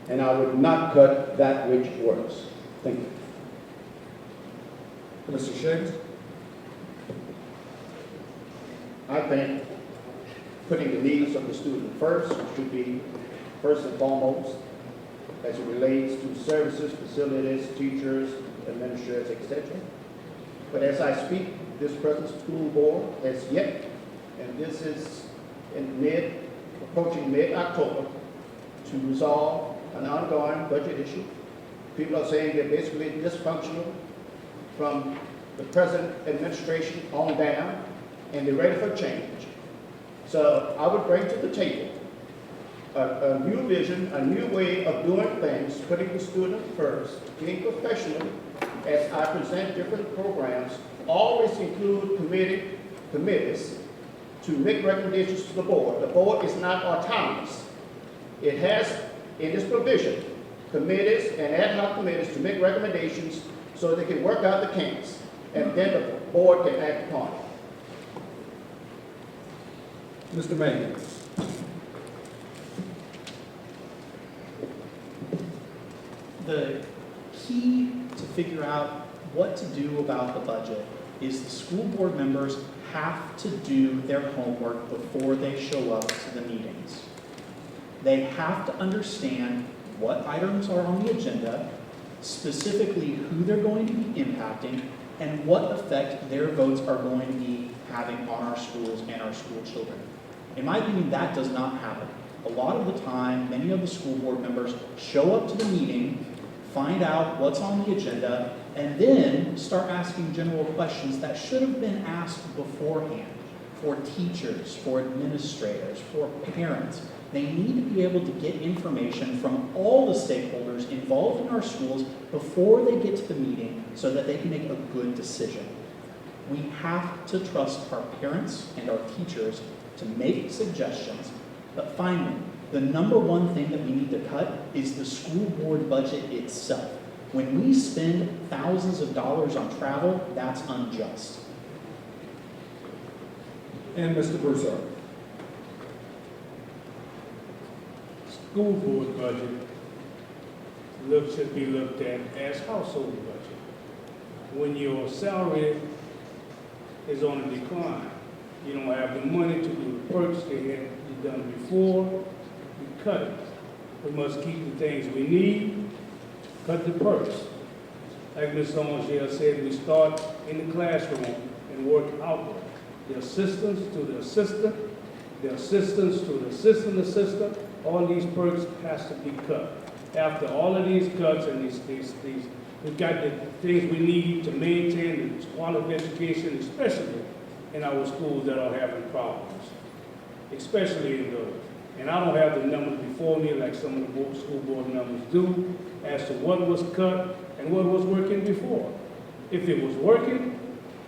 and I would not cut that which works. Thank you. Mr. Shiggs? I think putting the needs of the student first should be first and foremost as it relates to services, facilities, teachers, administrators, etc. But as I speak, this present school board has yet, and this is approaching mid-October, to resolve an ongoing budget issue. People are saying they're basically dysfunctional from the present administration on down, and they're ready for change. So I would bring to the table a new vision, a new way of doing things, putting the student first, being professional as I present different programs, always include committees to make recommendations to the board. The board is not autonomous. It has, in its provision, committees and ad hoc committees to make recommendations so they can work out the kinks, and then the board can act upon it. Mr. Manning? The key to figure out what to do about the budget is the school board members have to do their homework before they show up to the meetings. They have to understand what items are on the agenda, specifically who they're going to be impacting, and what effect their votes are going to be having on our schools and our school children. In my opinion, that does not happen. A lot of the time, many of the school board members show up to the meeting, find out what's on the agenda, and then start asking general questions that should have been asked beforehand for teachers, for administrators, for parents. They need to be able to get information from all the stakeholders involved in our schools before they get to the meeting so that they can make a good decision. We have to trust our parents and our teachers to make suggestions. But finally, the number one thing that we need to cut is the school board budget itself. When we spend thousands of dollars on travel, that's unjust. And Mr. Broussard? School board budget should be looked at as household budget. When your salary is on a decline, you don't have the money to do the perks that you've done before, you cut it. We must keep the things we need, cut the perks. Like Ms. Angel said, we start in the classroom and work outward. The assistants to the assistant, the assistants to the assistant, all these perks has to be cut. After all of these cuts and these we've got the things we need to maintain the quality of education, especially in our schools that are having problems, especially in those. And I don't have the numbers before me like some of the school board numbers do as to what was cut and what was working before. If it was working,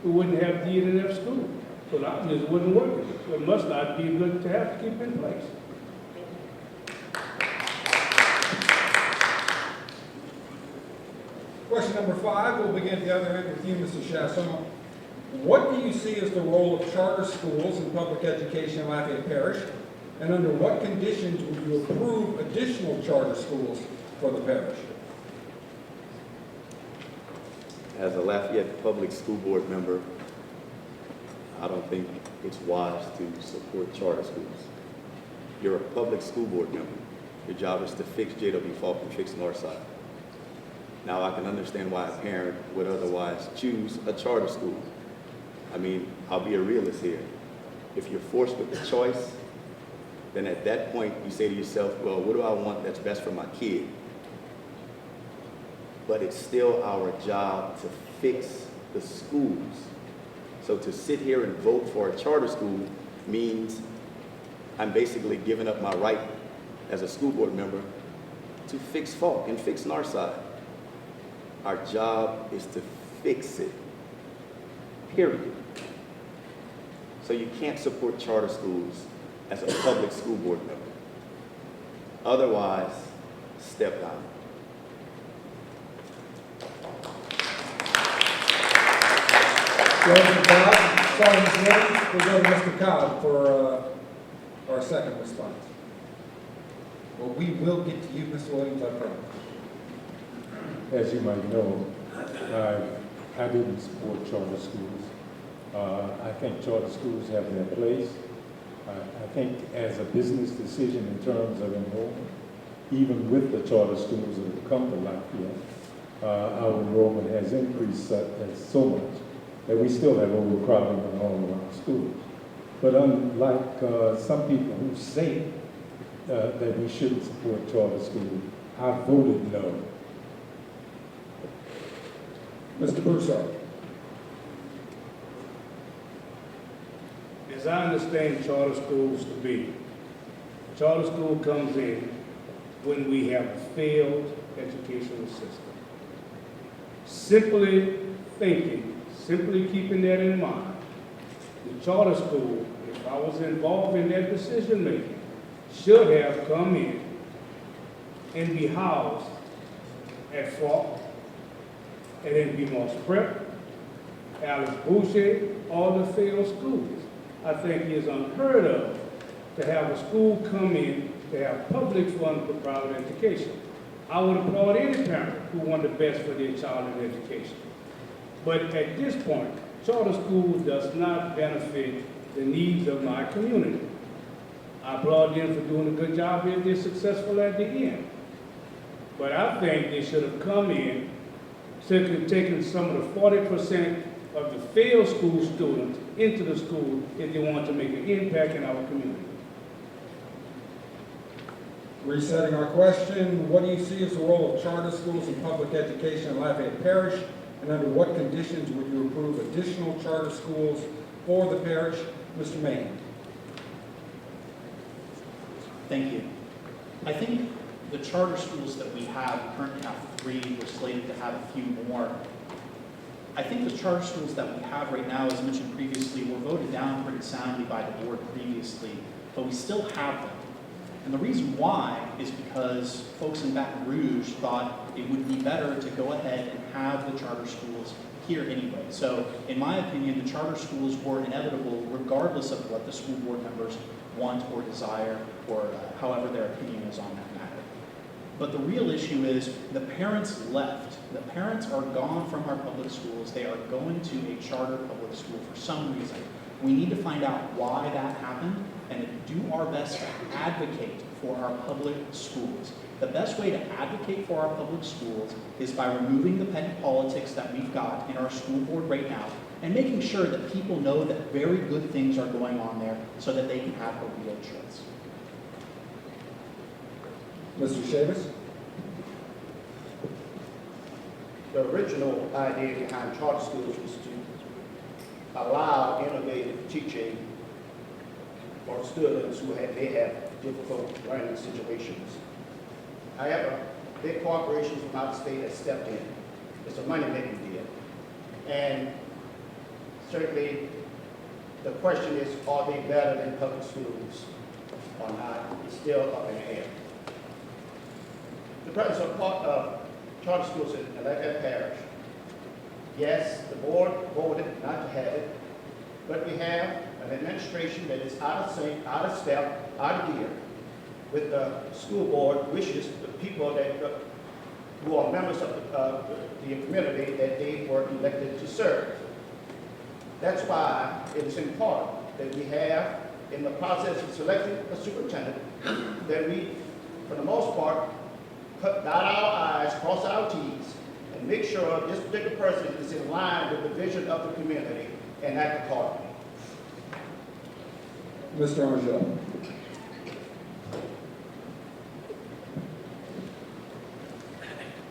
we wouldn't have D&F school. So obviously it wasn't working. So it must not be good to have to keep in place. Question number 5, we'll begin at the other end with you, Mr. Chasson. What do you see as the role of charter schools in public education in Lafayette Parish? And under what conditions would you approve additional charter schools for the parish? As a Lafayette Public School Board member, I don't think it's wise to support charter schools. You're a public school board member. Your job is to fix J.W. Falk and fix Northside. Now I can understand why a parent would otherwise choose a charter school. I mean, I'll be a realist here. If you're forced with the choice, then at that point you say to yourself, well, what do I want that's best for my kid? but it's still our job to fix the schools. So to sit here and vote for a charter school means I'm basically giving up my right as a school board member to fix Falk and fix Northside. Our job is to fix it, period. So you can't support charter schools as a public school board member. Otherwise, step down. Thank you, Cobb. Sorry, Ms. Williams. We'll go to Mr. Cobb for our second response. Well, we will get to you, Ms. Williams, I promise. As you might know, I didn't support charter schools. I think charter schools have their place. I think as a business decision in terms of enrollment, even with the charter schools that have come to Lafayette, our enrollment has increased so much that we still have overcrowding in all of our schools. But unlike some people who say that we shouldn't support charter schools, I voted no. Mr. Broussard. As I understand charter schools to be, charter school comes in when we have a failed educational system. Simply thinking, simply keeping that in mind, the charter school, if I was involved in that decision making, should have come in and be housed at Falk, and then be most prep, Alice Boucher, all the failed schools. I think it is unheard of to have a school come in to have public funds for private education. I would applaud any parent who wanted the best for their child in education. But at this point, charter school does not benefit the needs of my community. I applaud them for doing a good job if they're successful at the end. But I think they should have come in, taken some of the 40% of the failed school students into the school if they want to make an impact in our community. Resetting our question, what do you see as the role of charter schools in public education in Lafayette Parish, and under what conditions would you approve additional charter schools for the parish? Mr. Mahan. Thank you. I think the charter schools that we have, we currently have 3, we're slated to have a few more. I think the charter schools that we have right now, as mentioned previously, were voted down pretty soundly by the board previously, but we still have them. And the reason why is because folks in Baton Rouge thought it would be better to go ahead and have the charter schools here anyway. So in my opinion, the charter schools were inevitable regardless of what the school board members want or desire, or however their opinion is on that matter. But the real issue is the parents left. The parents are gone from our public schools. They are going to a charter public school for some reason. We need to find out why that happened and do our best to advocate for our public schools. The best way to advocate for our public schools is by removing the petty politics that we've got in our school board right now and making sure that people know that very good things are going on there so that they can have a real choice. Mr. Chavis. The original idea behind charter schools was to allow innovative teaching for students who may have difficult learning situations. However, big corporations from out of state have stepped in. It's a money-making deal. And certainly, the question is, are they better than public schools or not? It's still up in the air. The presence of charter schools in Lafayette Parish, yes, the board voted not to have it, but we have an administration that is out of sync, out of step, out of gear with the school board wishes, the people that who are members of the community that they were elected to serve. That's why it is important that we have, in the process of selecting a superintendent, that we, for the most part, dot our I's, cross our T's, and make sure this particular person is in line with the vision of the community and act accordingly. Mr. Angel.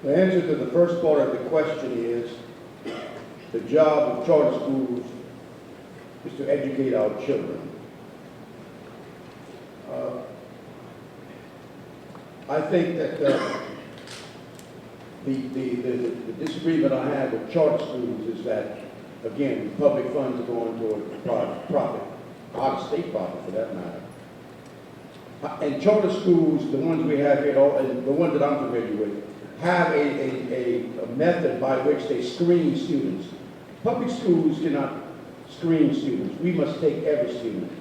The answer to the first part of the question is the job of charter schools is to educate our children. I think that the disagreement I have with charter schools is that, again, public funds are going toward profit, out-of-state profit for that matter. And charter schools, the ones we have here, and the ones that I'm familiar with, have a method by which they screen students. Public schools cannot screen students. We must take every student,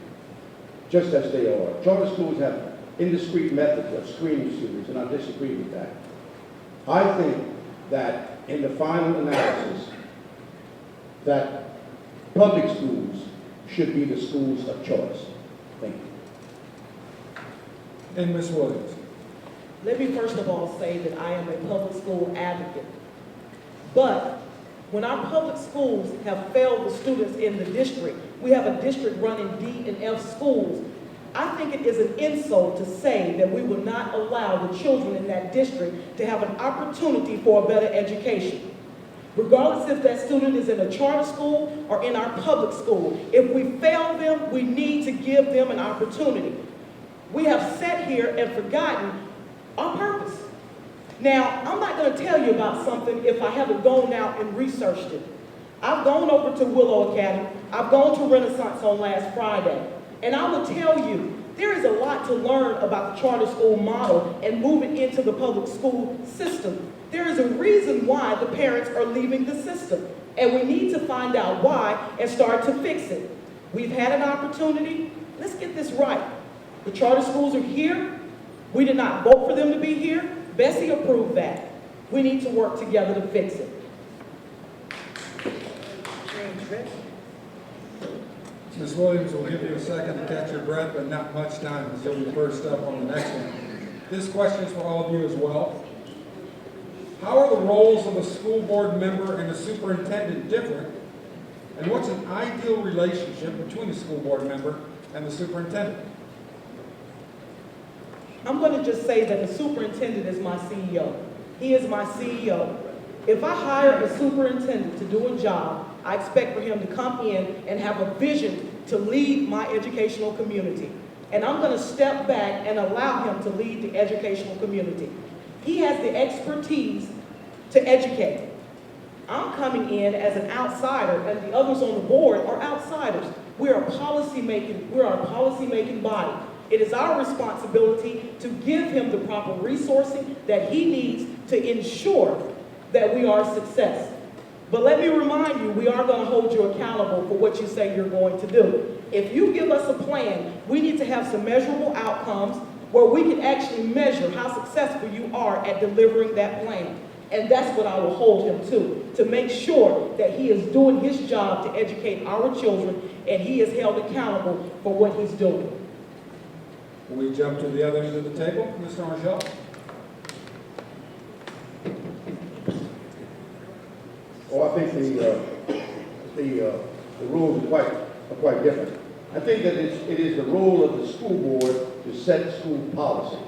just as they are. Charter schools have indiscreet methods of screening students, and I disagree with that. I think that in the final analysis, that public schools should be the schools of choice. Thank you. And Ms. Williams. Let me first of all say that I am a public school advocate. But when our public schools have failed the students in the district, we have a district running D and F schools. I think it is an insult to say that we will not allow the children in that district to have an opportunity for a better education. Regardless if that student is in a charter school or in our public school, if we fail them, we need to give them an opportunity. We have sat here and forgotten our purpose. Now, I'm not going to tell you about something if I haven't gone out and researched it. I've gone over to Willow Academy. I've gone to Renaissance on last Friday. And I will tell you, there is a lot to learn about the charter school model and moving into the public school system. There is a reason why the parents are leaving the system. And we need to find out why and start to fix it. We've had an opportunity. Let's get this right. The charter schools are here. We did not vote for them to be here. Bessie approved that. We need to work together to fix it. Ms. Williams, we'll give you a second to catch your breath, but not much time, because you'll be first up on the next one. This question is for all of you as well. How are the roles of a school board member and a superintendent different? And what's an ideal relationship between a school board member and the superintendent? I'm going to just say that the superintendent is my CEO. He is my CEO. If I hire a superintendent to do a job, I expect for him to come in and have a vision to lead my educational community. And I'm going to step back and allow him to lead the educational community. He has the expertise to educate. I'm coming in as an outsider, and the others on the board are outsiders. We're a policy-making body. It is our responsibility to give him the proper resourcing that he needs to ensure that we are a success. But let me remind you, we are going to hold you accountable for what you say you're going to do. If you give us a plan, we need to have some measurable outcomes where we can actually measure how successful you are at delivering that plan. And that's what I will hold him to make sure that he is doing his job to educate our children and he is held accountable for what he's doing. Will we jump to the other end of the table, Mr. Angel? Well, I think the rules are quite different. I think that it is the role of the school board to set school policy.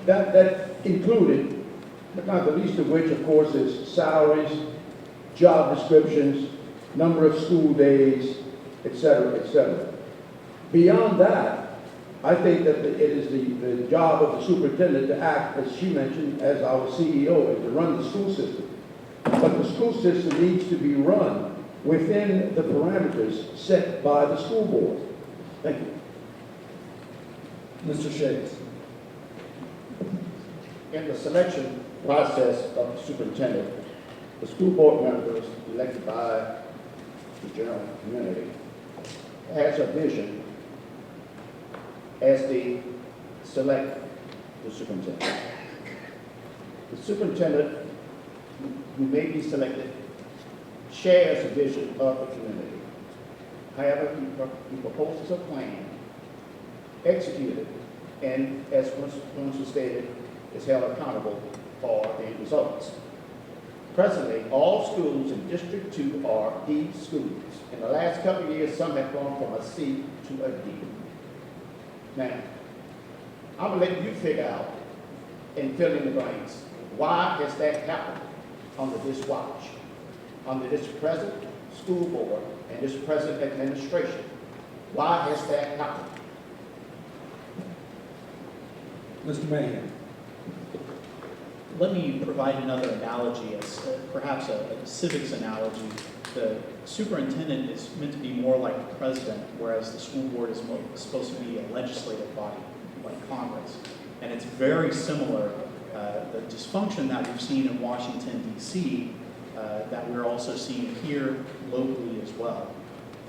That included, but not the least of which, of course, is salaries, job descriptions, number of school days, et cetera, et cetera. Beyond that, I think that it is the job of the superintendent to act, as she mentioned, as our CEO, and to run the school system. But the school system needs to be run within the parameters set by the school board. Thank you. Mr. Shakes. In the selection process of the superintendent, the school board members elected by the general community has a vision as they select the superintendent. The superintendent who may be selected shares a vision of the community. However, he proposes a plan, executed, and as was stated, is held accountable for the end results. Presently, all schools in District 2 are D schools. In the last couple of years, some have gone from a C to a D. Now, I'm going to let you figure out and fill in the blanks Why has that happened under this watch, under this present school board and this present administration? Why has that happened? Mr. Mahan. Let me provide another analogy, as perhaps a civics analogy. The superintendent is meant to be more like the president, whereas the school board is supposed to be a legislative body, like Congress. And it's very similar, the dysfunction that we've seen in Washington, D.C., that we're also seeing here locally as well.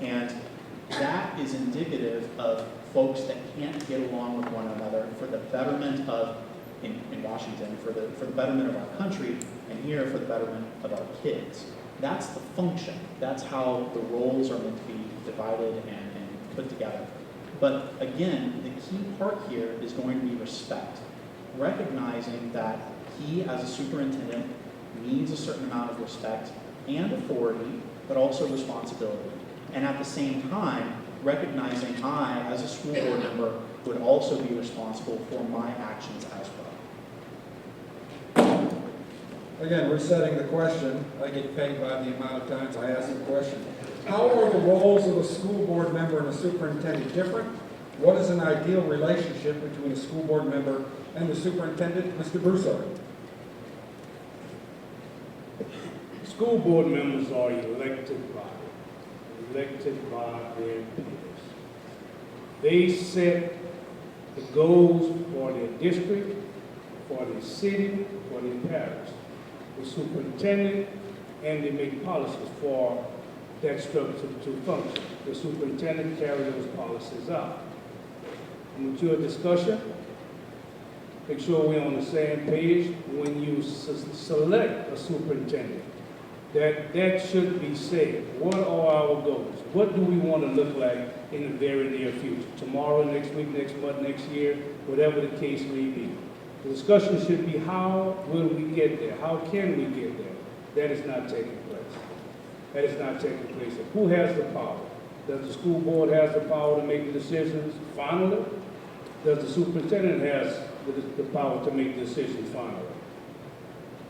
And that is indicative of folks that can't get along with one another for the betterment of, in Washington, for the betterment of our country, and here for the betterment of our kids. That's the function. That's how the roles are meant to be divided and put together. But again, the key part here is going to be respect. Recognizing that he, as a superintendent, needs a certain amount of respect and authority, but also responsibility. And at the same time, recognizing I, as a school board member, would also be responsible for my actions as well. Again, resetting the question, I get paid by the amount of times I ask the question. How are the roles of a school board member and a superintendent different? What is an ideal relationship between a school board member and the superintendent? Mr. Broussard. School board members are elected by their peers. They set the goals for their district, for their city, for their parish. The superintendent, and they make policies for that structure to function. The superintendent carries those policies out. Mature discussion, make sure we're on the same page. When you select a superintendent, that should be said. What are our goals? What do we want to look like in the very near future? Tomorrow, next week, next month, next year, whatever the case may be. The discussion should be, how will we get there? How can we get there? That is not taking place. That is not taking place. Who has the power? Does the school board have the power to make the decisions finally? Does the superintendent have the power to make decisions finally?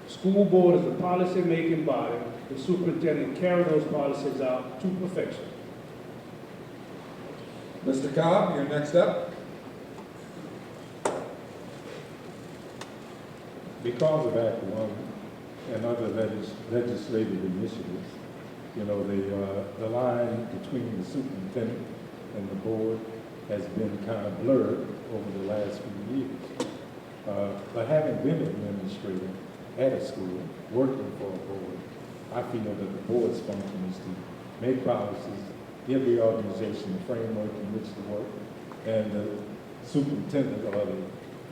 School board is a policy-making body. The superintendent carries those policies out to perfection. Mr. Cobb, you're next up. Because of Act 1 and other legislative initiatives, you know, the line between the superintendent and the board has been kind of blurred over the last few years. But having been an administrator at a school, working for a board, I feel that the board's function is to make policies, give the organization the framework in which to work, and the superintendent or the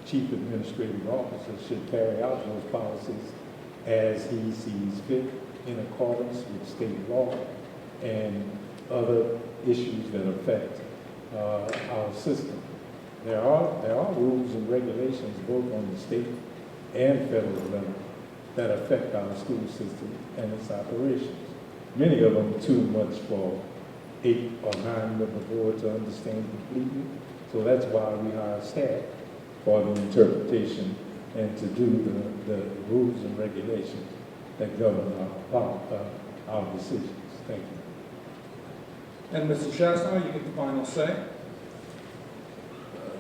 chief administrative officer should carry out those policies as he sees fit in accordance with state law and other issues that affect our system. There are rules and regulations both on the state and federal level that affect our school system and its operations. Many of them too much for 8 or 9 member board to understand completely. So that's why we hire staff for the interpretation and to do the rules and regulations that govern our decisions. Thank you. And Mr. Chasson, you get the final say.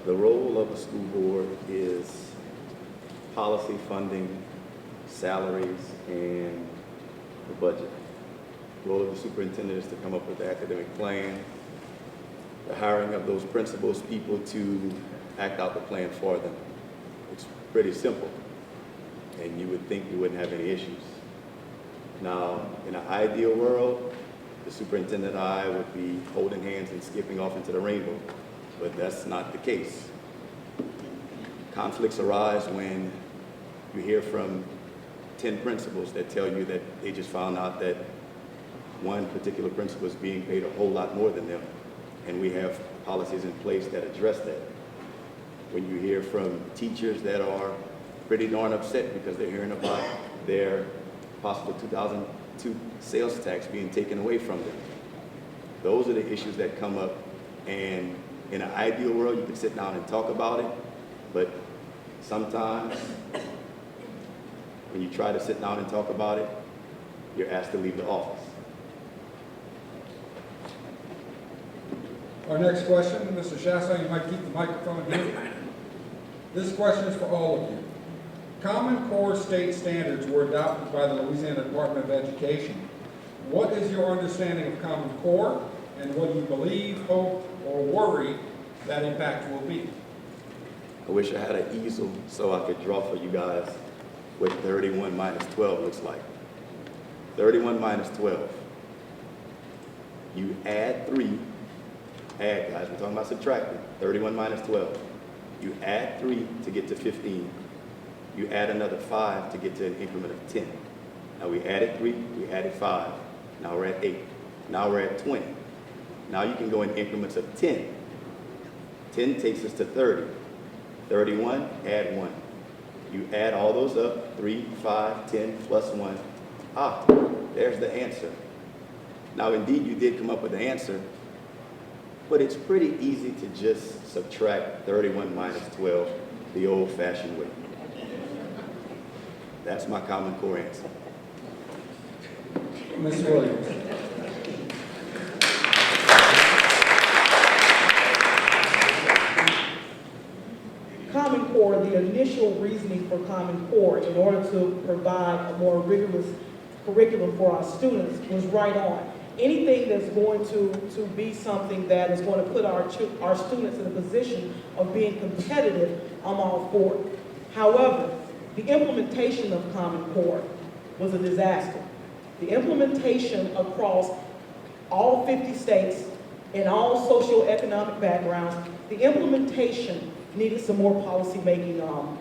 The role of a school board is policy, funding, salaries, and the budget. The role of the superintendent is to come up with the academic plan, the hiring of those principals, people to act out the plan for them. It's pretty simple, and you would think you wouldn't have any issues. Now, in an ideal world, the superintendent and I would be holding hands and skipping off into the rainbow, but that's not the case. Conflicts arise when you hear from 10 principals that tell you that they just found out that one particular principal is being paid a whole lot more than them, and we have policies in place that address that. When you hear from teachers that are pretty darn upset because they're hearing about their possible 2002 sales tax being taken away from them. Those are the issues that come up, and in an ideal world, you could sit down and talk about it, but sometimes When you try to sit down and talk about it, you're asked to leave the office. Our next question, Mr. Chasson, you might keep the microphone here. This question is for all of you. Common Core state standards were adopted by the Louisiana Department of Education. What is your understanding of Common Core, and what do you believe, hope, or worry that impact will be? I wish I had an easel so I could draw for you guys what 31 minus 12 looks like. 31 minus 12. You add 3. Add, guys, we're talking about subtracting. 31 minus 12. You add 3 to get to 15. You add another 5 to get to an increment of 10. Now we added 3, we added 5. Now we're at 8. Now we're at 20. Now you can go in increments of 10. 10 takes us to 30. 31, add 1. You add all those up, 3, 5, 10, plus 1. Ah, there's the answer. Now indeed you did come up with the answer, but it's pretty easy to just subtract 31 minus 12 the old-fashioned way. That's my Common Core answer. Ms. Williams. Common Core, the initial reasoning for Common Core in order to provide a more rigorous curriculum for our students was right on. Anything that's going to be something that is going to put our students in a position of being competitive, I'm all for it. However, the implementation of Common Core was a disaster. The implementation across all 50 states in all socioeconomic backgrounds, the implementation needed some more policy-making time.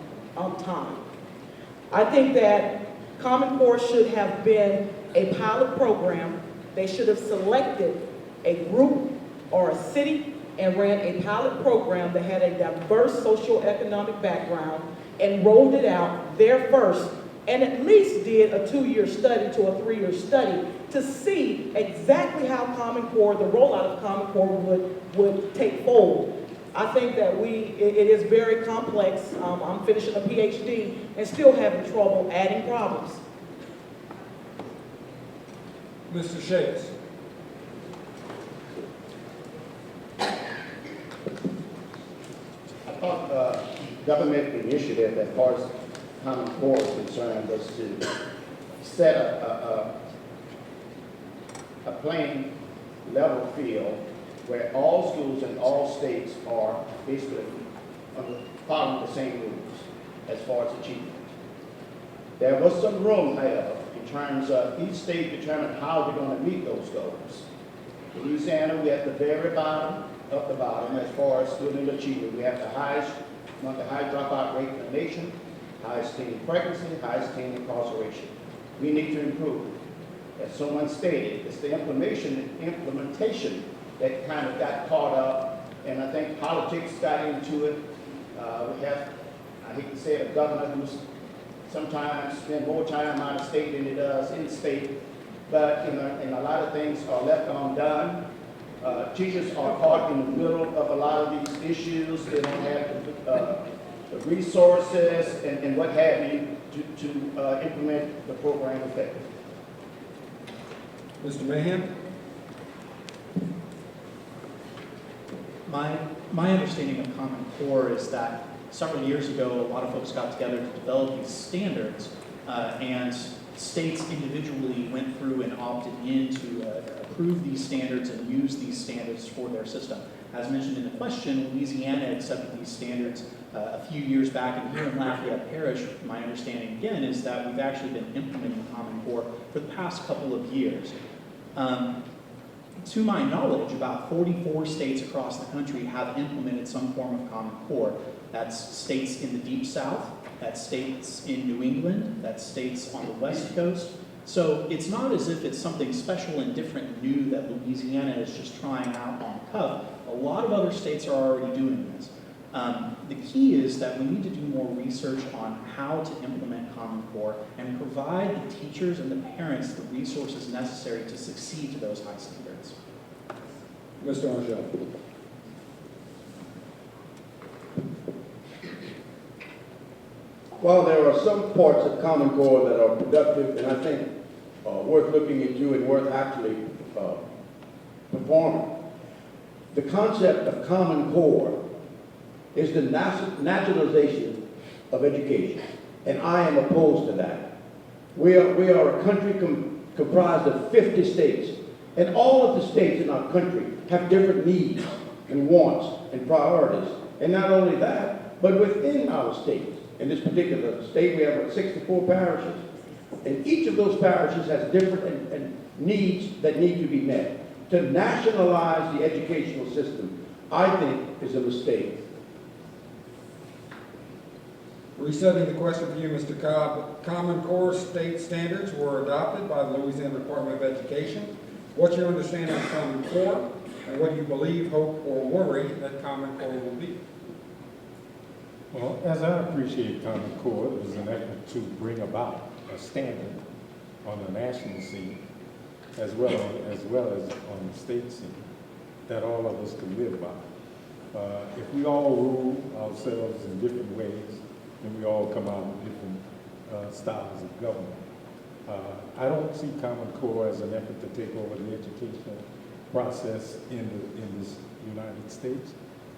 I think that Common Core should have been a pilot program. They should have selected a group or a city and ran a pilot program that had a diverse socioeconomic background and rolled it out there first, and at least did a 2-year study to a 3-year study to see exactly how Common Core, the rollout of Common Core would take hold. I think that it is very complex. I'm finishing a PhD and still having trouble adding problems. Mr. Shakes. I thought government initiative as far as Common Core is concerned was to set a playing level field where all schools in all states are basically following the same rules as far as achievement. There was some room, however, in terms of each state determined how they're going to meet those goals. Louisiana, we're at the very bottom of the bottom as far as student achievement. We have the highest dropout rate in the nation, highest teen pregnancy, highest teen incarceration. We need to improve. As someone stated, it's the implementation that kind of got caught up, and I think politics got into it. We have, I hate to say it, a governor who's sometimes spend more time out of state than he does in state, but and a lot of things are left undone. Teachers are caught in the middle of a lot of these issues. They don't have the resources and what have you to implement the program effectively. Mr. Mahan? My understanding of Common Core is that several years ago, a lot of folks got together to develop these standards, and states individually went through and opted in to approve these standards and use these standards for their system. As mentioned in the question, Louisiana accepted these standards a few years back, and here in Lafayette Parish, my understanding again is that we've actually been implementing Common Core for the past couple of years. To my knowledge, about 44 states across the country have implemented some form of Common Core. That's states in the Deep South, that's states in New England, that's states on the West Coast. So it's not as if it's something special and different and new that Louisiana is just trying out on the cuff. A lot of other states are already doing this. The key is that we need to do more research on how to implement Common Core and provide the teachers and the parents the resources necessary to succeed to those high standards. Mr. Angel. While there are some parts of Common Core that are productive and I think worth looking into and worth actually performing, the concept of Common Core is the nationalization of education, and I am opposed to that. We are a country comprised of 50 states, and all of the states in our country have different needs and wants and priorities. And not only that, but within our state, in this particular state, we have 64 parishes, and each of those parishes has different and needs that need to be met. To nationalize the educational system, I think, is a mistake. Resetting the question for you, Mr. Cobb. Common Core state standards were adopted by the Louisiana Department of Education. What's your understanding of Common Core, and what do you believe, hope, or worry that Common Core will be? Well, as I appreciate Common Core, it was an effort to bring about a standard on the national scene, as well as on the state scene, that all of us can live by. If we all rule ourselves in different ways, then we all come out with different styles of government. I don't see Common Core as an effort to take over the educational process in this United States,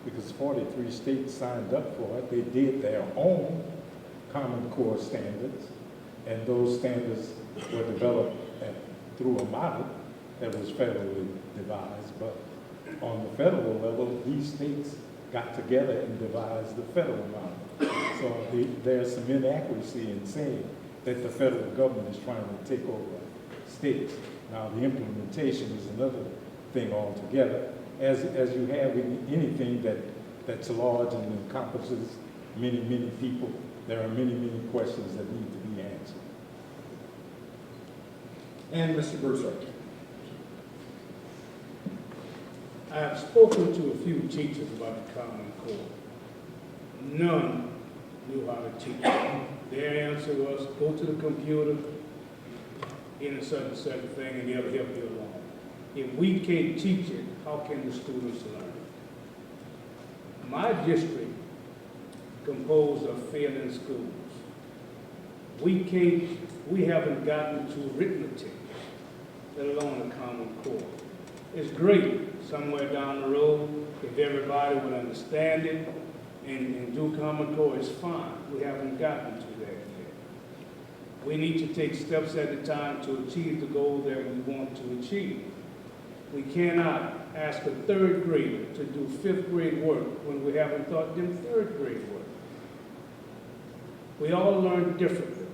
because 43 states signed up for it. They did their own Common Core standards, and those standards were developed through a model that was federally devised. But on the federal level, these states got together and devised the federal model. So there's some inaccuracy in saying that the federal government is trying to take over states. Now, the implementation is another thing altogether. As you have in anything that's large and encompasses many, many people, there are many, many questions that need to be answered. And Mr. Broussard. I have spoken to a few teachers about the Common Core. None knew how to teach. Their answer was, go to the computer, enter certain thing, and they'll help you along. If we can't teach it, how can the students learn? My district composed of failing schools. We haven't gotten to arithmetic, let alone a Common Core. It's great somewhere down the road if everybody would understand it and do Common Core, it's fine. We haven't gotten to that yet. We need to take steps at a time to achieve the goal that we want to achieve. We cannot ask a third grader to do fifth grade work when we haven't taught them third grade work. We all learn differently.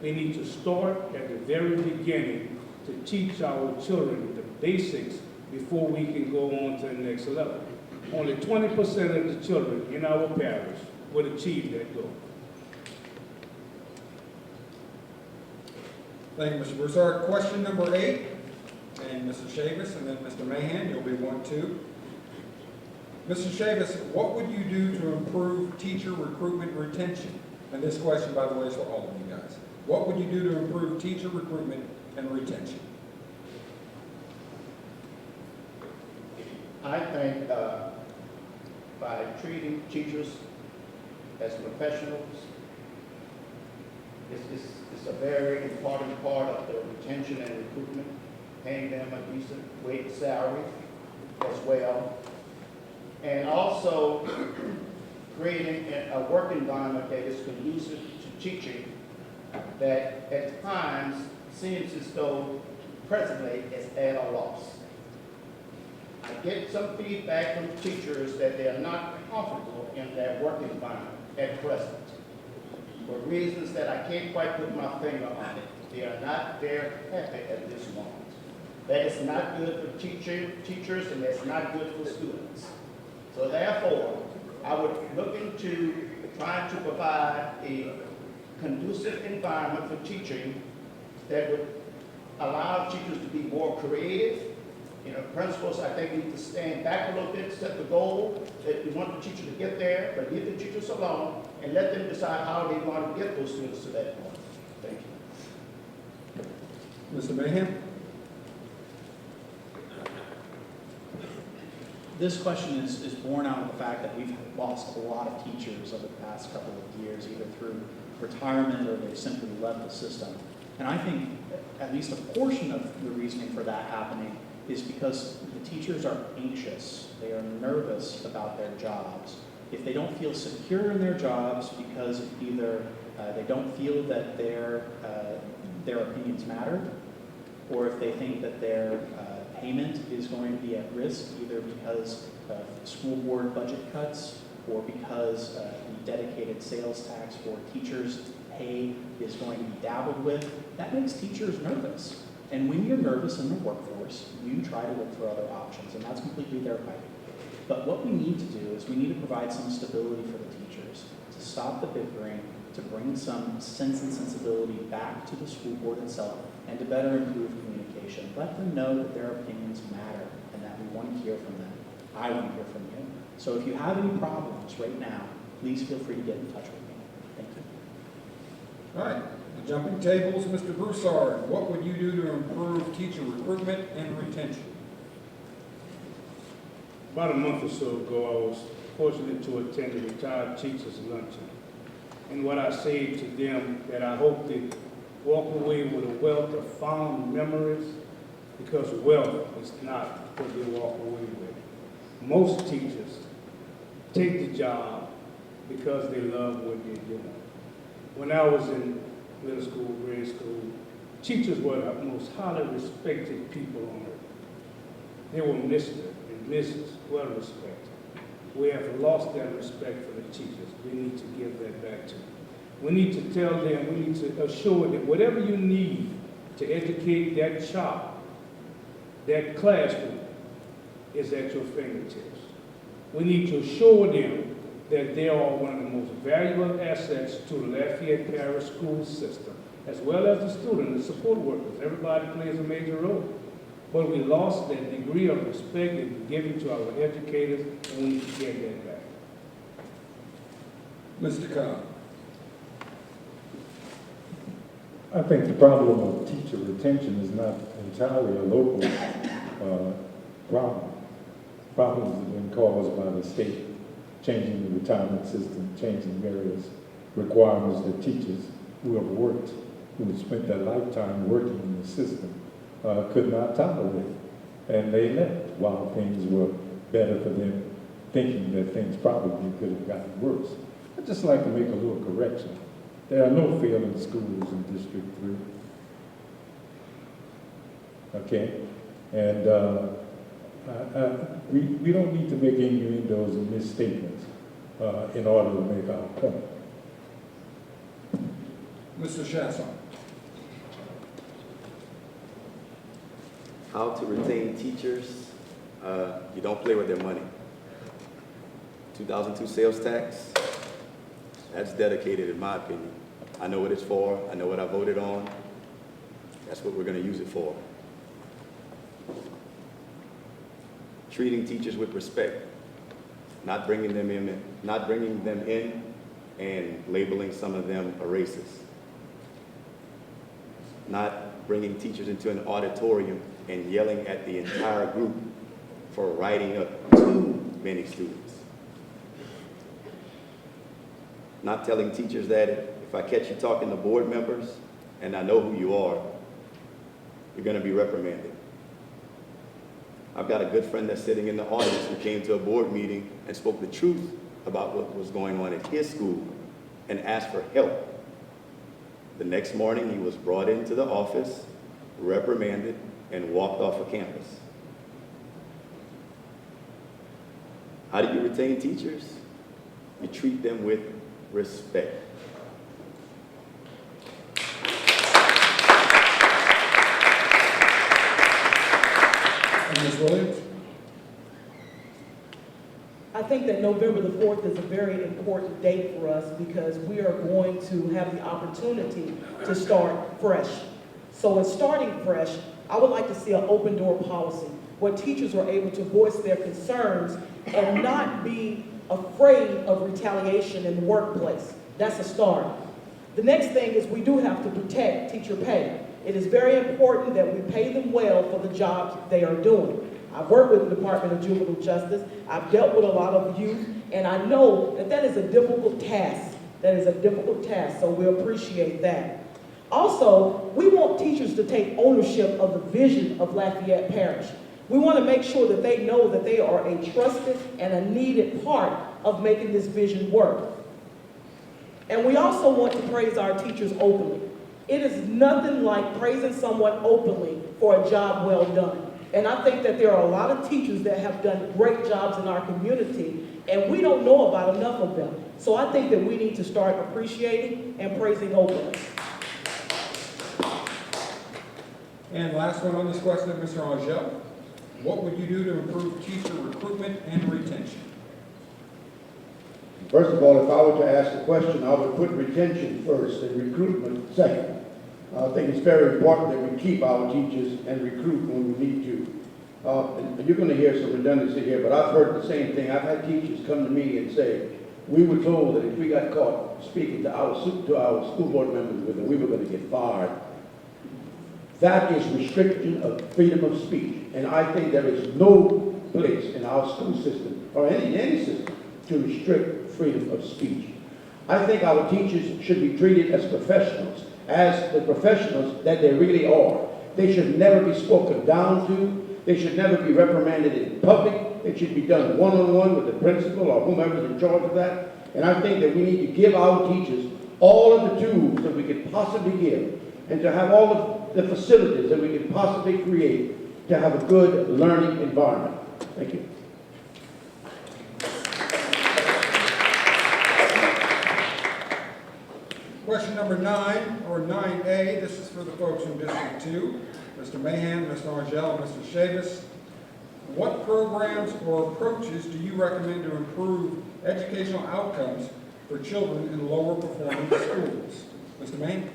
We need to start at the very beginning to teach our children the basics before we can go on to the next level. Only 20% of the children in our parish would achieve that goal. Thank you, Mr. Broussard. Question number 8, and Mr. Chavis, and then Mr. Mahan, you'll be 1, 2. Mr. Chavis, what would you do to improve teacher recruitment and retention? And this question, by the way, is for all of you guys. What would you do to improve teacher recruitment and retention? I think by treating teachers as professionals, it's a very important part of the retention and recruitment, paying them a decent wage salary as well, and also creating a work environment that is conducive to teaching that at times seems as though presently is at a loss. I get some feedback from teachers that they are not comfortable in their work environment at present. For reasons that I can't quite put my finger on it, they are not very happy at this moment. That is not good for teachers, and that's not good for students. So therefore, I would look into trying to provide a conducive environment for teaching that would allow teachers to be more creative. Principals, I think, need to stand back a little bit, set the goal that we want the teacher to get there, but leave the teachers alone and let them decide how they want to get those students to that point. Thank you. Mr. Mahan? This question is born out of the fact that we've lost a lot of teachers over the past couple of years, either through retirement or they've simply left the system. And I think at least a portion of the reasoning for that happening is because the teachers are anxious. They are nervous about their jobs. If they don't feel secure in their jobs because either they don't feel that their opinions matter, or if they think that their payment is going to be at risk, either because of school board budget cuts or because the dedicated sales tax for teachers' pay is going to be dabbled with, that makes teachers nervous. And when you're nervous in the workforce, you try to look for other options, and that's completely their right. But what we need to do is we need to provide some stability for the teachers, to stop the bickering, to bring some sense and sensibility back to the school board itself, and to better improve communication. Let them know that their opinions matter and that we want to hear from them. I want to hear from you. So if you have any problems right now, please feel free to get in touch with me. Thank you. All right, the jumping tables, Mr. Broussard, what would you do to improve teacher recruitment and retention? About a month or so ago, I was fortunate to attend a retired teachers' luncheon. And what I said to them, that I hope they walk away with a wealth of fond memories, because wealth is not what they walk away with. Most teachers take the job because they love what they're doing. When I was in middle school, grade school, teachers were the most highly respected people on earth. They were Mr. and Mrs. well respected. We have lost that respect for the teachers. We need to give that back to them. We need to tell them, we need to assure that whatever you need to educate that child, that classroom, is at your fingertips. We need to assure them that they are one of the most valuable assets to the Lafayette Parish school system, as well as the student and support workers. Everybody plays a major role. But we lost that degree of respect that we give to our educators, and we need to get that back. Mr. Cobb. I think the problem of teacher retention is not entirely a local problem. Problems have been caused by the state changing the retirement system, changing various requirements that teachers who have worked, who have spent their lifetime working in the system, could not tolerate. And they left while things were better for them, thinking that things probably could have gotten worse. I'd just like to make a little correction. There are no failing schools in District 3. Okay? And we don't need to make innuendos and misstatements in order to make our point. Mr. Chasson. How to retain teachers? You don't play with their money. 2002 sales tax, that's dedicated in my opinion. I know what it's for, I know what I voted on. That's what we're going to use it for. Treating teachers with respect, not bringing them in and labeling some of them a racist. Not bringing teachers into an auditorium and yelling at the entire group for writing up too many students. Not telling teachers that if I catch you talking to board members and I know who you are, you're going to be reprimanded. I've got a good friend that's sitting in the audience who came to a board meeting and spoke the truth about what was going on at his school and asked for help. The next morning, he was brought into the office, reprimanded, and walked off of campus. How do you retain teachers? You treat them with respect. And Ms. Williams? I think that November the 4th is a very important date for us because we are going to have the opportunity to start fresh. So in starting fresh, I would like to see an open door policy where teachers are able to voice their concerns and not be afraid of retaliation in the workplace. That's a start. The next thing is we do have to protect teacher pay. It is very important that we pay them well for the jobs they are doing. I've worked with the Department of Juvenile Justice. I've dealt with a lot of youth, and I know that that is a difficult task. That is a difficult task, so we appreciate that. Also, we want teachers to take ownership of the vision of Lafayette Parish. We want to make sure that they know that they are a trusted and a needed part of making this vision work. And we also want to praise our teachers openly. It is nothing like praising someone openly for a job well done. And I think that there are a lot of teachers that have done great jobs in our community, and we don't know about enough of them. So I think that we need to start appreciating and praising openly. And last one on this question, Mr. Angel. What would you do to improve teacher recruitment and retention? First of all, if I were to ask the question, I would put retention first and recruitment second. I think it's very important that we keep our teachers and recruit when we need to. And you're going to hear some redundancy here, but I've heard the same thing. I've had teachers come to me and say, we were told that if we got caught speaking to our school board members with them, we were going to get fired. That is restriction of freedom of speech. And I think there is no place in our school system or any system to restrict freedom of speech. I think our teachers should be treated as professionals, as the professionals that they really are. They should never be spoken down to. They should never be reprimanded in public. It should be done one-on-one with the principal or whomever is in charge of that. And I think that we need to give our teachers all of the tools that we could possibly give, and to have all of the facilities that we could possibly create to have a good learning environment. Thank you. Question number 9, or 9A, this is for the folks in District 2. Mr. Mahan, Mr. Angel, and Mr. Chavis. What programs or approaches do you recommend to improve educational outcomes for children in lower performing schools? Mr. Mahan?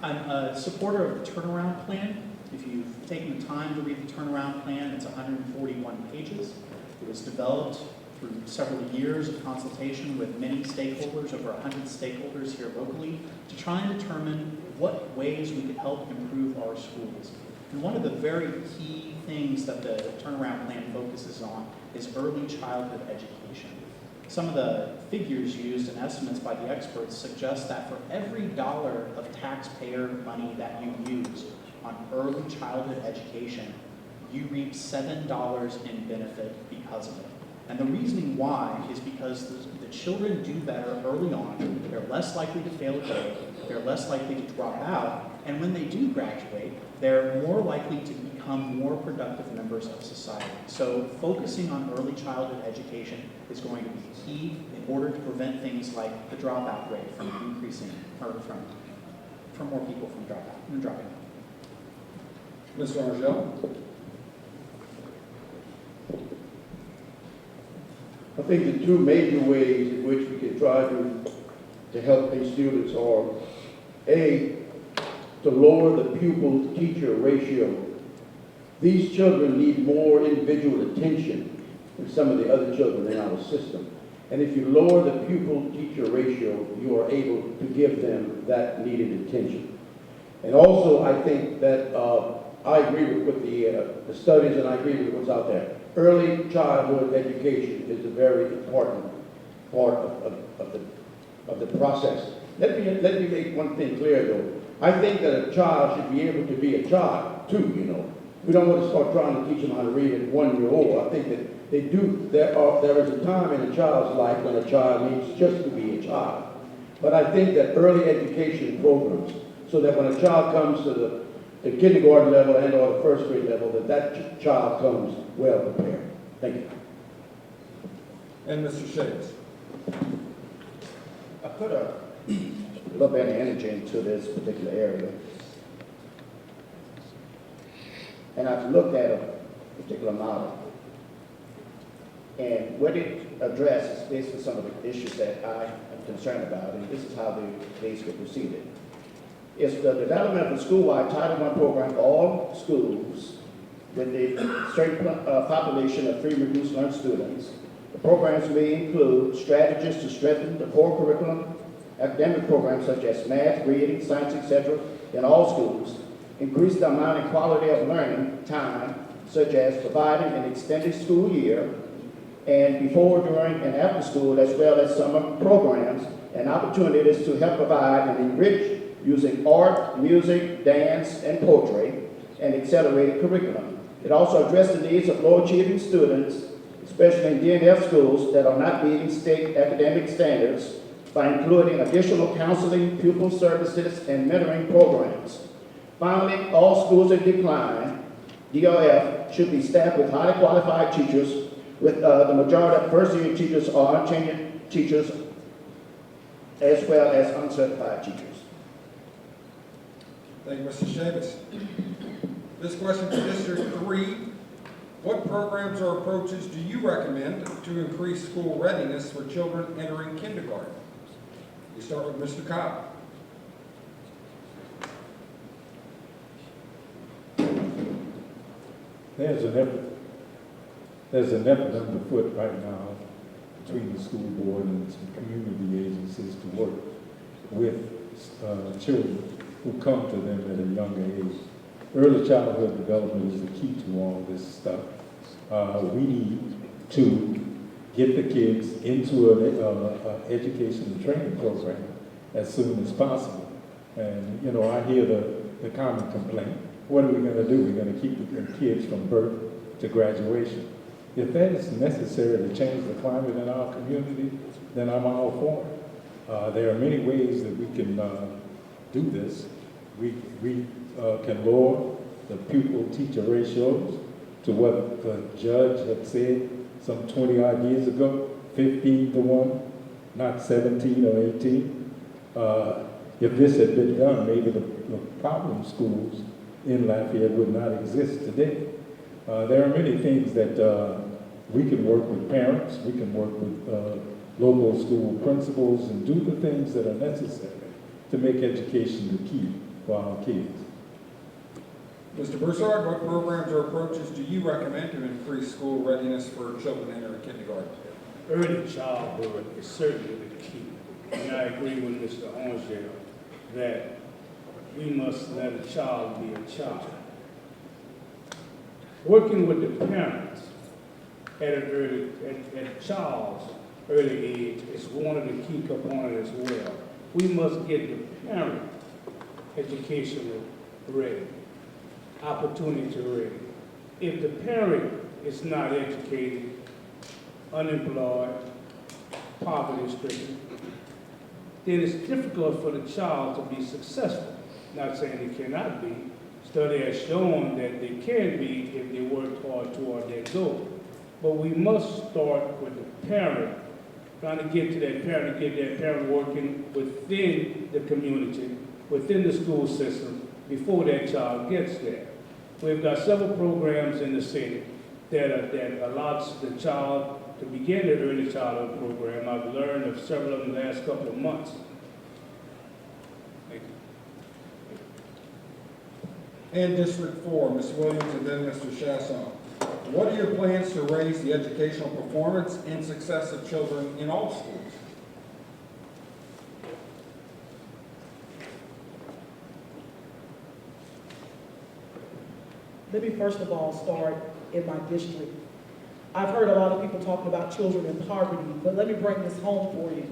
I'm a supporter of the turnaround plan. If you've taken the time to read the turnaround plan, it's 141 pages. It was developed through several years of consultation with many stakeholders, over 100 stakeholders here locally, to try and determine what ways we could help improve our schools. And one of the very key things that the turnaround plan focuses on is early childhood education. Some of the figures used and estimates by the experts suggest that for every dollar of taxpayer money that you use on early childhood education, you reap $7 in benefit because of it. And the reasoning why is because the children do better early on. They're less likely to fail a grade. They're less likely to drop out. And when they do graduate, they're more likely to become more productive members of society. So focusing on early childhood education is going to be key in order to prevent things like the dropout rate from increasing, or from more people from dropping out. Mr. Angel? I think the two major ways in which we can try to help these students are, A, to lower the pupil-teacher ratio. These children need more individual attention than some of the other children in our system. And if you lower the pupil-teacher ratio, you are able to give them that needed attention. And also, I think that I agree with the studies, and I agree with what's out there. Early childhood education is a very important part of the process. Let me make one thing clear, though. I think that a child should be able to be a child, too, you know. We don't want to start trying to teach them how to read at 1 year old. I think that they do. There is a time in a child's life when a child needs just to be a child. But I think that early education programs, so that when a child comes to the kindergarten level and or the first grade level, that child comes well prepared. Thank you. And Mr. Chavis? I put a little bit of energy into this particular area. And I've looked at a particular model. And what it addresses basically some of the issues that I am concerned about, and this is how they basically proceeded. It's the development of a school-wide Title I program for all schools with a certain population of free reduced learn students. The programs may include strategies to strengthen the core curriculum, academic programs such as math, reading, science, etc. in all schools, increase the amount and quality of learning time such as providing an extended school year and before, during, and after school, as well as summer programs and opportunities to help provide and enrich using art, music, dance, and poetry, and accelerated curriculum. It also addressed the needs of low-achieving students, especially in DNF schools that are not meeting state academic standards, by including additional counseling, pupil services, and mentoring programs. Finally, all schools in decline, DLF, should be staffed with highly qualified teachers, with the majority of first-year teachers or untenured teachers, as well as uncertified teachers. Thank you, Mr. Chavis. This question for District 3. What programs or approaches do you recommend to increase school readiness for children entering kindergarten? We start with Mr. Cobb. There's an effort underfoot right now between the school board and some community agencies to work with children who come to them at a younger age. Early childhood development is the key to all this stuff. We need to get the kids into an education and training program as soon as possible. And, you know, I hear the common complaint. What are we going to do? We're going to keep the kids from birth to graduation. If that is necessary to change the climate in our community, then I'm all for it. There are many ways that we can do this. We can lower the pupil-teacher ratios to what the judge had said some 20-odd years ago, 15 to 1, not 17 or 18. If this had been done, maybe the problem schools in Lafayette would not exist today. There are many things that we can work with parents, we can work with local school principals and do the things that are necessary to make education the key for our kids. Mr. Broussard, what programs or approaches do you recommend to increase school readiness for children entering kindergarten? Early childhood is certainly the key. And I agree with Mr. Angel that we must let a child be a child. Working with the parents at a child's early age is one of the key components as well. We must get the parent educational ready, opportunity ready. If the parent is not educated, unemployed, poverty-stricken, then it's difficult for the child to be successful. Not saying they cannot be. Study has shown that they can be if they work hard toward that goal. But we must start with the parent, trying to get to that parent, get that parent working within the community, within the school system, before that child gets there. We've got several programs in the city that allows the child to begin the early childhood program. I've learned of several of them the last couple of months. Thank you. And District 4, Ms. Williams and then Mr. Chasson. What are your plans to raise the educational performance and success of children in all schools? Let me first of all start in my district. I've heard a lot of people talking about children in poverty, but let me bring this home for you.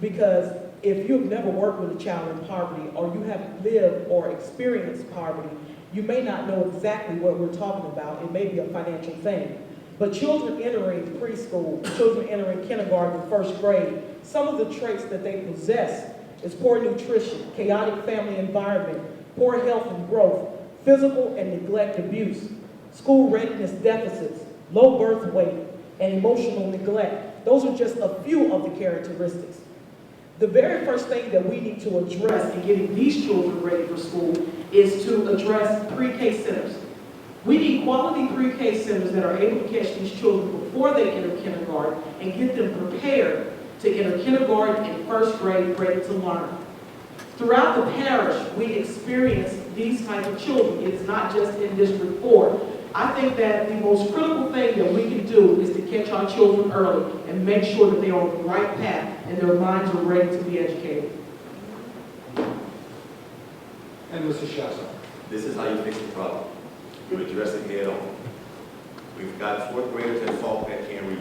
Because if you've never worked with a child in poverty, or you haven't lived or experienced poverty, you may not know exactly what we're talking about. It may be a financial thing. But children entering preschool, children entering kindergarten, first grade, some of the traits that they possess is poor nutrition, chaotic family environment, poor health and growth, physical and neglect abuse, school readiness deficits, low birth weight, and emotional neglect. Those are just a few of the characteristics. The very first thing that we need to address in getting these children ready for school is to address pre-K centers. We need quality pre-K centers that are able to catch these children before they enter kindergarten and get them prepared to enter kindergarten and first grade ready to learn. Throughout the parish, we experience these types of children. It is not just in District 4. I think that the most critical thing that we can do is to catch our children early and make sure that they are on the right path and their minds are ready to be educated. And Mr. Chasson. This is how you fix the problem. You address it head on. We've got fourth graders at fault that can't read.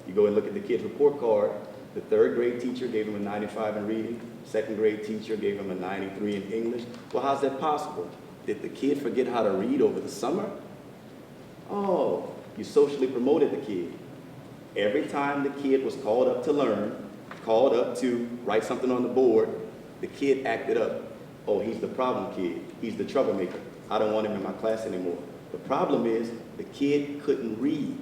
You go and look at the kid's report card, the third grade teacher gave him a 95 in reading, second grade teacher gave him a 93 in English. Well, how's that possible? Did the kid forget how to read over the summer? Oh, you socially promoted the kid. Every time the kid was called up to learn, called up to write something on the board, the kid acted up. Oh, he's the problem kid. He's the troublemaker. I don't want him in my class anymore. The problem is the kid couldn't read.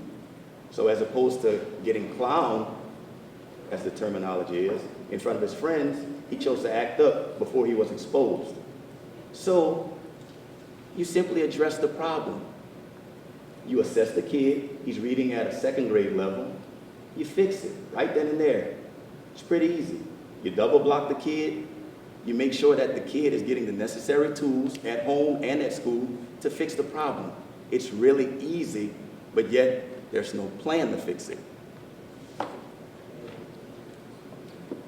So as opposed to getting clowned, as the terminology is, in front of his friends, he chose to act up before he was exposed. So you simply address the problem. You assess the kid, he's reading at a second grade level, you fix it right then and there. It's pretty easy. You double block the kid, you make sure that the kid is getting the necessary tools at home and at school to fix the problem. It's really easy, but yet there's no plan to fix it.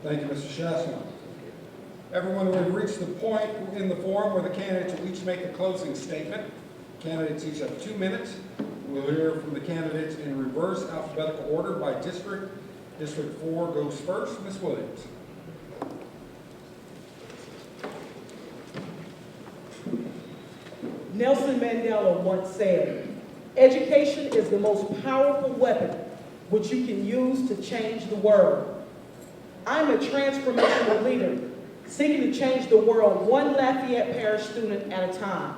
Thank you, Mr. Chasson. Everyone, we've reached the point in the forum where the candidates will each make a closing statement. Candidates each have 2 minutes. We'll hear from the candidates in reverse alphabetical order by district. District 4 goes first. Ms. Williams. Nelson Mandela once said, "Education is the most powerful weapon which you can use to change the world." I'm a transformational leader seeking to change the world one Lafayette Parish student at a time.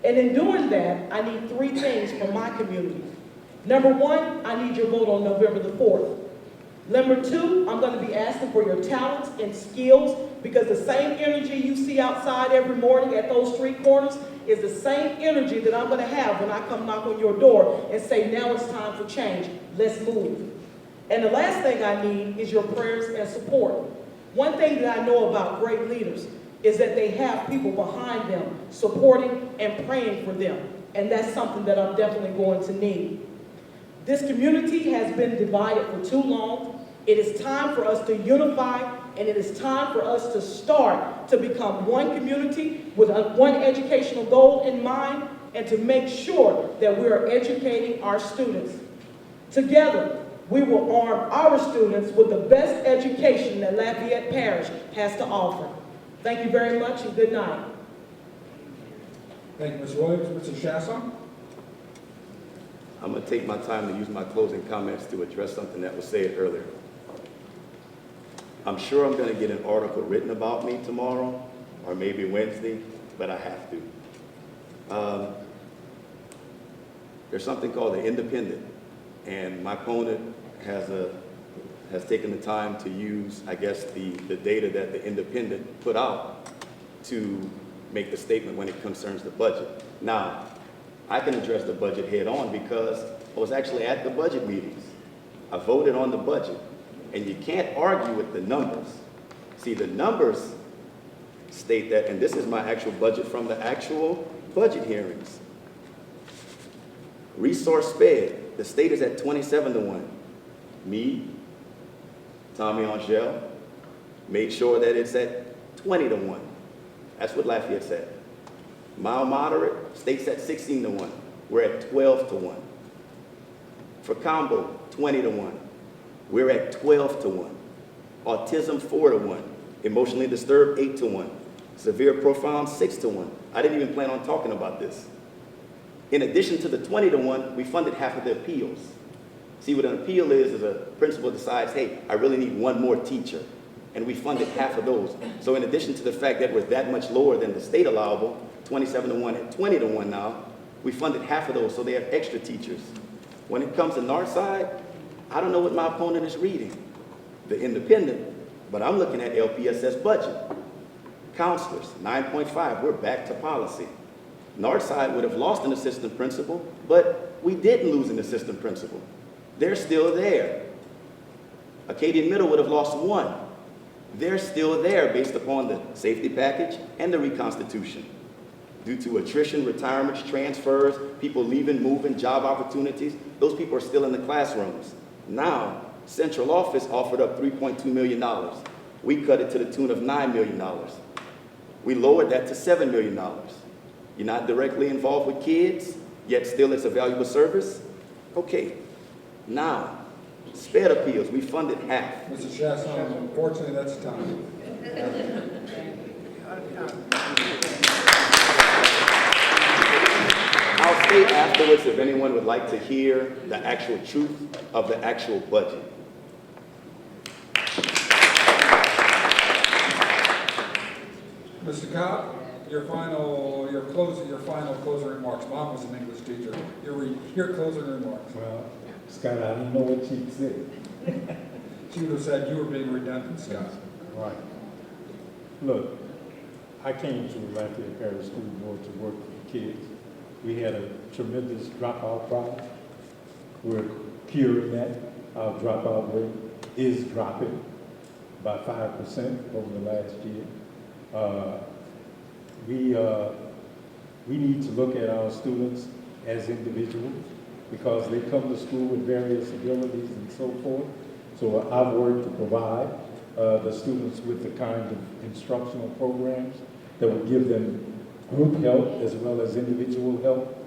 And in doing that, I need 3 things from my community. Number 1, I need your vote on November the 4th. Number 2, I'm going to be asking for your talents and skills, because the same energy you see outside every morning at those street corners is the same energy that I'm going to have when I come knock on your door and say, now it's time for change. Let's move. And the last thing I need is your prayers and support. One thing that I know about great leaders is that they have people behind them supporting and praying for them. And that's something that I'm definitely going to need. This community has been divided for too long. It is time for us to unify, and it is time for us to start to become one community with one educational goal in mind, and to make sure that we are educating our students. Together, we will arm our students with the best education that Lafayette Parish has to offer. Thank you very much, and good night. Thank you, Ms. Williams. Mr. Chasson. I'm going to take my time to use my closing comments to address something that was said earlier. I'm sure I'm going to get an article written about me tomorrow, or maybe Wednesday, but I have to. There's something called the Independent, and my opponent has taken the time to use, I guess, the data that the Independent put out to make the statement when it concerns the budget. Now, I can address the budget head on because I was actually at the budget meetings. I voted on the budget, and you can't argue with the numbers. See, the numbers state that, and this is my actual budget from the actual budget hearings. Resource sped, the state is at 27-1. Me, Tommy Angel, made sure that it's at 20-1. That's what Lafayette said. Mild moderate, state's at 16-1. We're at 12-1. For combo, 20-1. We're at 12-1. Autism, 4-1. Emotionally disturbed, 8-1. Severe profound, 6-1. I didn't even plan on talking about this. In addition to the 20-1, we funded half of the appeals. See, what an appeal is a principal decides, hey, I really need one more teacher. And we funded half of those. So in addition to the fact that we're that much lower than the state allowable, 27-1 and 20-1 now, we funded half of those, so they have extra teachers. When it comes to Northside, I don't know what my opponent is reading, the Independent, but I'm looking at LPSS budget. Counselors, 9.5, we're back to policy. Northside would have lost an assistant principal, but we didn't lose an assistant principal. They're still there. Acadian Middle would have lost 1. They're still there based upon the safety package and the reconstitution. Due to attrition, retirements, transfers, people leaving, moving, job opportunities, those people are still in the classrooms. Now, central office offered up $3.2 million. We cut it to the tune of $9 million. We lowered that to $7 million. You're not directly involved with kids, yet still it's a valuable service? Okay. Now, sped appeals, we funded half. Mr. Chasson, unfortunately, that's time. I'll stay afterwards if anyone would like to hear the actual truth of the actual budget. Mr. Cobb, your final closing remarks. Mom was an English teacher. Your closing remarks. Well, Scott, I didn't know what she'd said. She would have said you were being redundant, Scott. Right. Look, I came to the Lafayette Parish School Board to work with kids. We had a tremendous dropout problem. We're curing that. Our dropout rate is dropping by 5% over the last year. We need to look at our students as individuals because they come to school with various abilities and so forth. So I've worked to provide the students with the kind of instructional programs that will give them group help as well as individual help.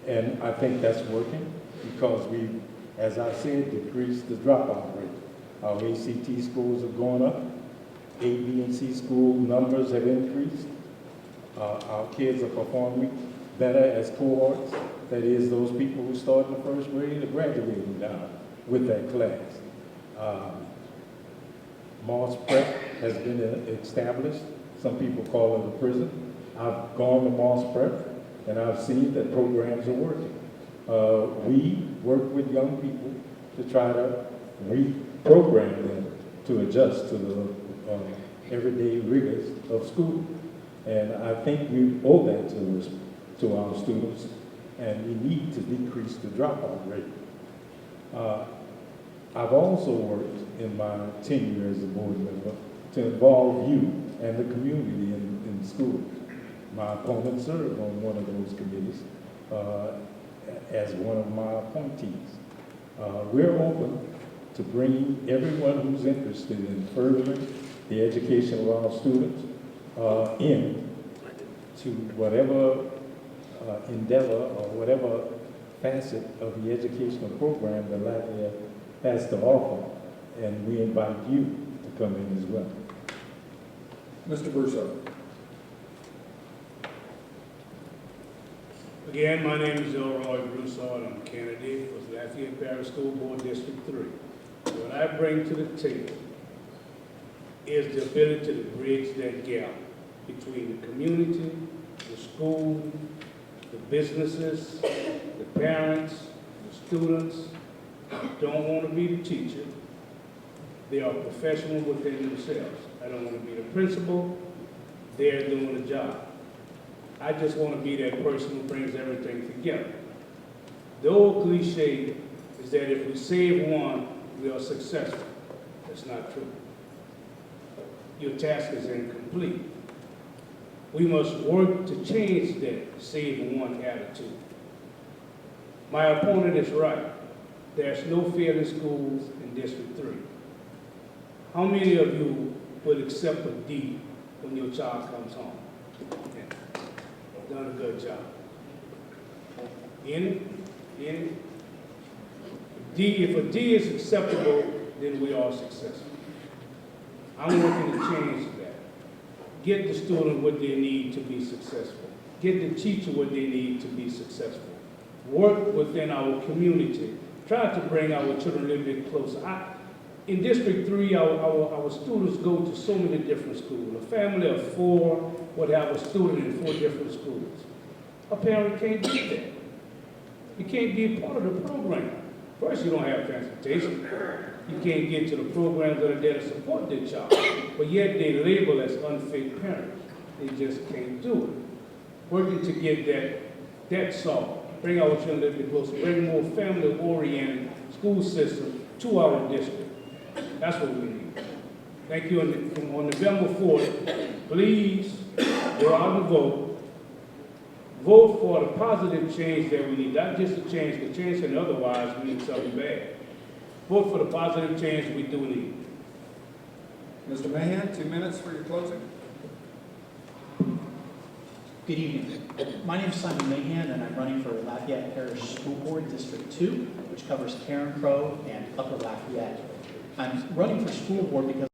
And I think that's working because we, as I said, decreased the dropout rate. Our ACT scores have gone up. A, B, and C school numbers have increased. Our kids are performing better as cohorts. That is, those people who start in the first grade are graduating now with that class. Moss Prep has been established. Some people call it a prison. I've gone to Moss Prep and I've seen that programs are working. We work with young people to try to reprogram them to adjust to the everyday rigors of school. And I think we owe that to our students, and we need to decrease the dropout rate. I've also worked in my tenure as a board member to involve you and the community in schools. My opponent served on one of those committees as one of my appointees. We're open to bringing everyone who's interested in furthering the education of our students in to whatever endeavor or whatever facet of the educational program that Lafayette has to offer, and we invite you to come in as well. Mr. Brousseau. Again, my name is Elroy Brousseau, and I'm a candidate for Lafayette Parish School Board District 3. What I bring to the table is the ability to bridge that gap between the community, the school, the businesses, the parents, the students don't want to be the teacher. They are professional within themselves. I don't want to be the principal. They're doing the job. I just want to be that person who brings everything together. The old cliche is that if we save one, we are successful. That's not true. Your task is incomplete. We must work to change that save one attitude. My opponent is right. There's no failing schools in District 3. How many of you would accept a D when your child comes home? Yeah. Done a good job. Any? If a D is acceptable, then we are successful. I'm working to change that. Get the student what they need to be successful. Get the teacher what they need to be successful. Work within our community. Try to bring our children a little bit closer. In District 3, our students go to so many different schools. A family of 4 would have a student in 4 different schools. A parent can't do that. You can't be part of the program. First, you don't have transportation. You can't get to the programs that are there to support their child. But yet they label as unfit parents. They just can't do it. Working to get that solved. Bring our children a little bit closer. Bring more family-oriented school system to our district. That's what we need. Thank you. On November 4th, please go out and vote. Vote for the positive change that we need. Not just a change, but change and otherwise we need something bad. Vote for the positive change we do need. Mr. Mahan, 2 minutes for your closing. Good evening. My name is Simon Mahan, and I'm running for Lafayette Parish School Board District 2, which covers Karen Crow and Upper Lafayette. I'm running for school board because of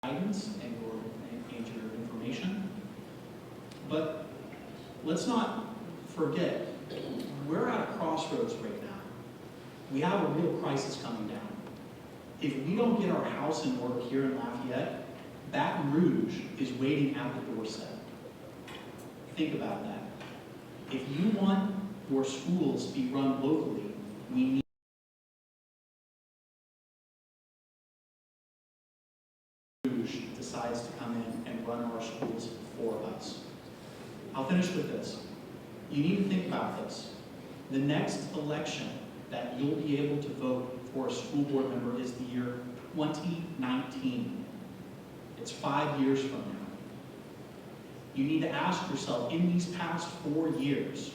guidance and your information. But let's not forget, we're at a crossroads right now. We have a real crisis coming down. If we don't get our house in order here in Lafayette, Baton Rouge is waiting at the doorstep. Think about that. If you want your schools to be run locally, we need Rouge decides to come in and run our schools for us. I'll finish with this. You need to think about this. The next election that you'll be able to vote for a school board member is the year 2019. It's 5 years from now. You need to ask yourself, in these past 4 years,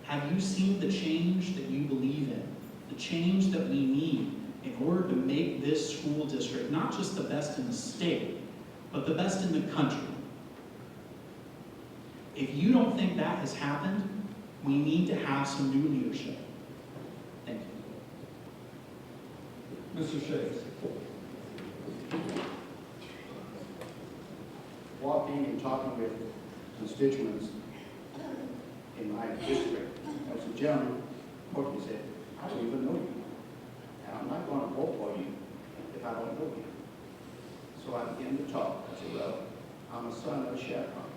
have you seen the change that you believe in? The change that we need in order to make this school district not just the best in the state, but the best in the country. If you don't think that has happened, we need to have some new leadership. Thank you. Mr. Shakes. Walking and talking with constituents in my district, there was a gentleman, he said, I don't even know you. And I'm not going to vote for you if I don't know you. So I began to talk. I said, well, I'm a son of a sharecropper.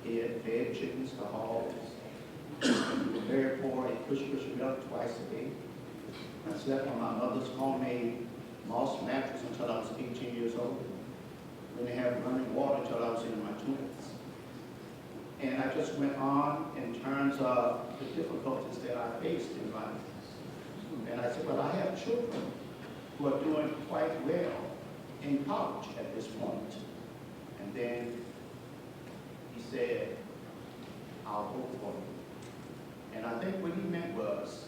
He had fed chickens to hogs. He was very poor. He pushed milk twice a day. I slept on my mother's homemade moss mattress until I was 18 years old. Then they had running water until I was in my 20s. And I just went on in terms of the difficulties that I faced in life. And I said, well, I have children who are doing quite well in college at this point. And then he said, I'll vote for you. And I think what he meant was,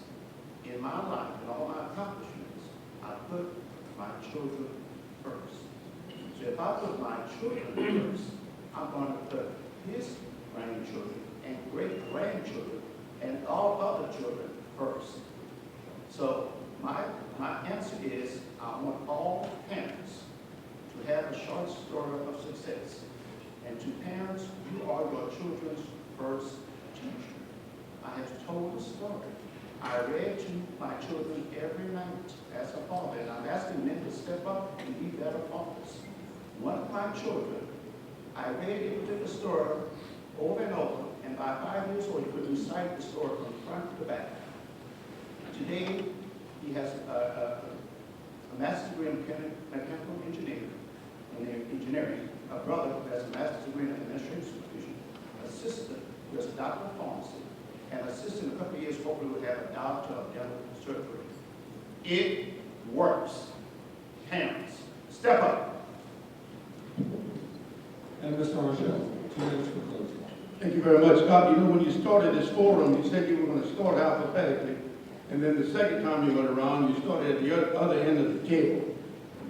in my life and all my accomplishments, I put my children first. So if I put my children first, I'm going to put his grandchildren and great-grandchildren and all other children first. So my answer is, I want all parents to have a short story of success. And to parents, you are your children's first teacher. I have told the story. I read to my children every night as a father, and I'm asking them to step up and be better fathers. One of my children, I read him the story over and over, and by 5 years old, he could recite the story from front to back. Today, he has a master's degree in mechanical engineering, a brother who has a master's degree in administrative supervision, a sister who has a doctor of pharmacy, and a sister in a couple of years hopefully will have a doctor of dental surgery. It works. Parents, step up. And Mr. Rochelle, 2 minutes for closing. Thank you very much, Scott. You know, when you started this forum, you said you were going to start alphabetically, and then the second time you went around, you started at the other end of the table.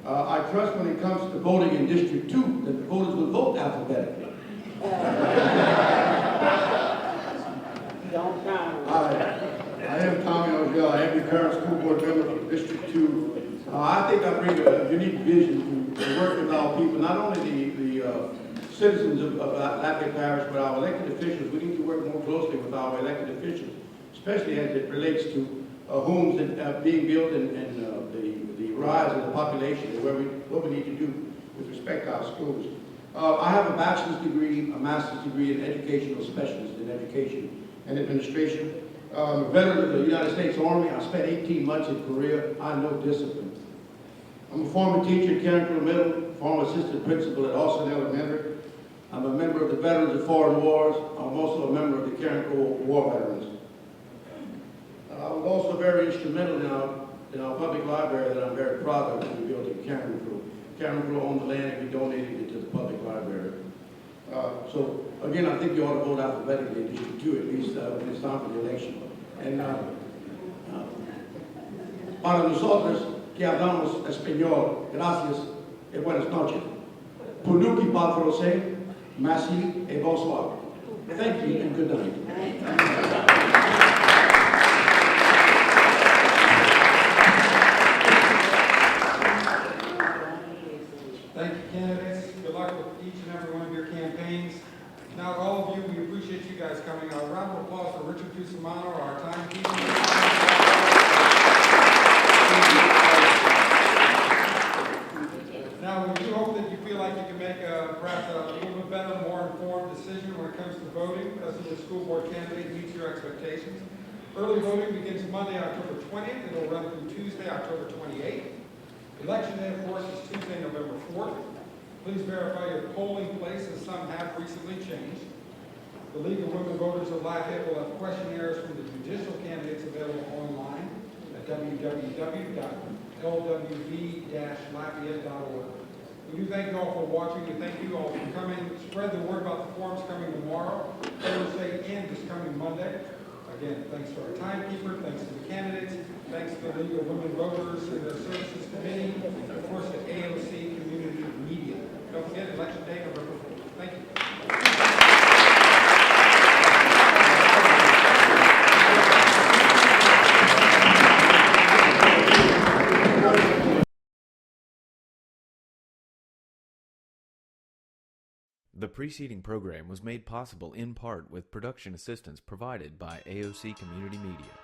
I trust when it comes to voting in District 2 that the voters will vote alphabetically. I am Tommy O'Gell. I am the current school board member for District 2. I think I bring a unique vision to work with our people, not only the citizens of Lafayette Parish, but our elected officials. We need to work more closely with our elected officials, especially as it relates to homes that are being built and the rise of the population and what we need to do with respect to our schools. I have a bachelor's degree, a master's degree in educational specialist in education and administration. I'm a veteran of the United States Army. I spent 18 months in Korea. I know discipline. I'm a former teacher at Karen Crow Middle, former assistant principal at Austin Elementary. I'm a member of the Veterans of Foreign Wars. I'm also a member of the Karen Crow War Veterans. I was also very instrumental in our public library that I'm very proud of that we built in Karen Crow. Karen Crow owned the land and we donated it to the public library. So again, I think you ought to vote alphabetically in District 2 at least when it's time for the election. And para nosotros que hablamos español, gracias y buenas noches. Punuki Patrose, Merci et bonsoir. Thank you and good night. Thank you, candidates. Good luck with each and every one of your campaigns. Now, all of you, we appreciate you guys coming. A round of applause for Richard Cusimano, our timekeeper. Now, we do hope that you feel like you can make perhaps a little bit better, more informed decision when it comes to voting, as the school board candidate meets your expectations. Early voting begins Monday, October 20th. It'll run through Tuesday, October 28th. Election day, of course, is Tuesday, November 4th. Please verify your polling place, as some have recently changed. The League of Women Voters of Lafayette will have questionnaires from the judicial candidates available online at www.lwv-lafayette.org. We do thank you all for watching. We thank you all for coming. Spread the word about the forums coming tomorrow, Thursday, and this coming Monday. Again, thanks to our timekeeper, thanks to the candidates, thanks to the League of Women Voters and their Services Committee, and of course to AOC Community Media. Don't forget, Election Day, November 4th. Thank you. The preceding program was made possible in part with production assistance provided by AOC Community Media.